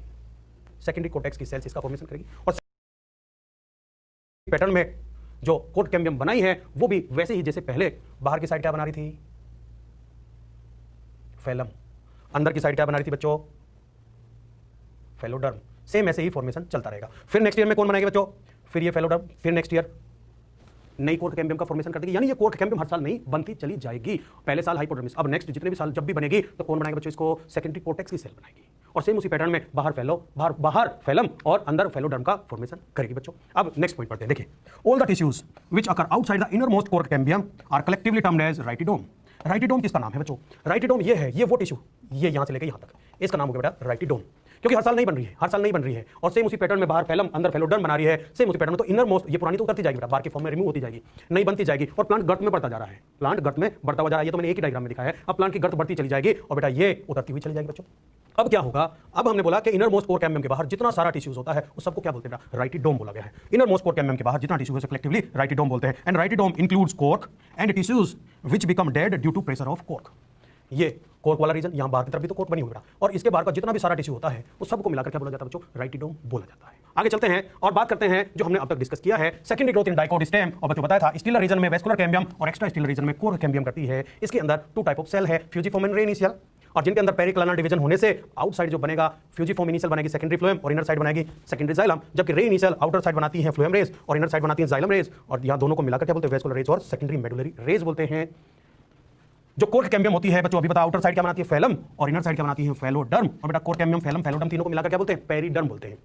सेकेंडरी कोर्टेक्स की सेल्स इसका फॉर्मेशन करेगी। और पैटर्न में जो कोर्ट कैम्बियम बनाई है वो भी वैसे ही जैसे पहले बाहर की साइड क्या बना रही थी, फेलम, अंदर की साइड क्या बना रही थी बच्चों, फेलोडर्म। सेम ऐसे ही फॉर्मेशन चलता रहेगा। फिर नेक्स्ट ईयर में कौन बनाएगा बच्चों, फिर ये फेलोडर्म, फिर नेक्स्ट ईयर नई कोर्ट कैम्बियम का फॉर्मेशन कर देगी, यानी ये कोर्ट कैम्बियम हर साल नहीं बनती चली जाएगी। पहले साल हाइपोडर्मिस, अब नेक्स्ट जितने भी साल जब भी बनेगी तो कौन बनाएगा बच्चों, इसको सेकेंडरी कोर्टेक्स की सेल बनाएगी और सेम उसी पैटर्न में बाहर फेलम और अंदर फेलोडर्म का फॉर्मेशन करेगी बच्चों। अब नेक्स्ट पॉइंट पढ़ते हैं, देखिए all the tissues which occur outside the inner most cork cambium are collectively termed as rhytidome. Rhytidome किसका नाम है बच्चों, राइटिडोम ये है, ये वो टिश्यू, ये यहां से लेकर यहां तक, इसका नाम हो गया बेटा राइटिडोम, क्योंकि हर साल नहीं बन रही है और सेम उसी पैटर्न में बाहर फेलम अंदर फेलोडर्म बना रही है, सेम उसी पैटर्न में। तो इनर मोस्ट ये पुरानी तो उतरती जाएगी बेटा, बाहर के फॉर्म में रिमूव होती जाएगी, नहीं बनती जाएगी और प्लांट गर्त में बढ़ता जा रहा है, प्लांट गर्त में बढ़ता हुआ जा रहा है। ये तो मैंने एक ही डायग्राम में दिखाया है। अब प्लांट की गर्त बढ़ती चली जाएगी और बेटा ये उतरती हुई चली जाएगी बच्चों। अब क्या होगा, अब हमने बोला कि इनर मोस्ट कोर कैम्बियम के बाहर जितना सारा टिश्यूज होता है उस सबको क्या बोलते हैं, राइटिडोम बोला गया है। इनर मोस्ट कोर कैम्बियम के बाहर जितना टिश्यू है कलेक्टिवली राइटिडोम बोलते हैं। And rhytidome includes cork and tissues which become dead due to pressure of cork. ये कोर्क वाला रीजन, यहां बाहर की तरफ भी तो कोर्क बनी हुई है और इसके बाहर का जितना भी सारा टिश्यू होता है उस सबको मिलाकर क्या बोला जाता है बच्चों, राइटिडोम बोला जाता है। आगे चलते हैं और बात करते हैं जो हमने अब तक डिस्कस किया है secondary growth in dicot stem. और बच्चों बताया था स्टिलर रीजन में वेस्कुलर कैम्बियम और एक्स्ट्रा स्टिलर रीजन में कोर कैम्बियम करती है। इसके अंदर टू टाइप ऑफ सेल है, फ्यूजिफॉर्म एंड रे इनिशियल, और जिनके अंदर पेरिक्लानल डिवीजन होने से आउटसाइड जो बनेगा फ्यूजिफॉर्म इनिशियल बनेगी सेकेंडरी फ्लोएम और इनर साइड बनेगी सेकेंडरी जाइलम, जबकि रे इनिशियल आउटर साइड बनाती है फ्लोएम रेज और इनर साइड बनाती है जाइलम रेज। और यहां दोनों को मिलाकर क्या बोलते हैं, वेस्कुलर रेज और सेकेंडरी मेडुलरी रेज बोलते हैं। जो कोर कैम्बियम होती है बच्चों अभी बता, आउटर साइड क्या बनाती है फेलम और इनर साइड क्या बनाती है फेलोडर्म, और बेटा कोर कैम्बियम फेलम फेलोडर्म तीनों को मिलाकर क्या बोलते हैं, पेरिडर्म बोलते हैं।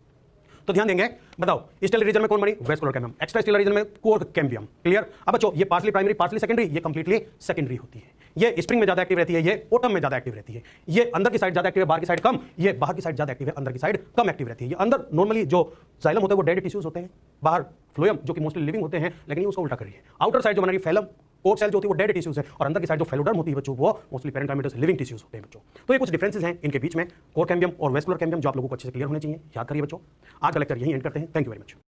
तो ध्यान देंगे, बताओ स्टेलर रीजन में कौन बनी, vascular cambium, extra stelar region में कोर कैम्बियम। क्लियर। अब बच्चों ये पार्सली प्राइमरी पार्सली सेकेंडरी, ये कंप्लीटली सेकेंडरी होती है। ये स्प्रिंग में ज्यादा एक्टिव रहती है, ये ओटम में ज्यादा एक्टिव रहती है। ये अंदर की साइड ज्यादा एक्टिव है, बाहर की साइड कम, ये बाहर की साइड ज्यादा एक्टिव है, अंदर की साइड कम एक्टिव रहती है। ये अंदर नॉर्मली जो जाइलम होता है वो डेड टिश्यूज होते हैं, बाहर फ्लोएम जो कि मोस्टली लिविंग होते हैं, लेकिन ये उसको उल्टा कर रही है। आउटर साइड जो बना रही है फेलम कोर्ट सेल जो होती है वो डेड टिश्यूज है और अंदर की साइड जो फेलोडर्म होती है बच्चों वो मोस्टली पेरेंकाइमेटस लिविंग टिश्यूज होते हैं बच्चों। तो ये कुछ डिफरेंसेस हैं इनके बीच में कोर कैम्बियम और वेस्कुलर कैम्बियम जो आप लोगों को अच्छे से क्लियर होने चाहिए, याद करिए बच्चों। आज का लेक्चर यहीं एंड करते हैं। Thank you very much.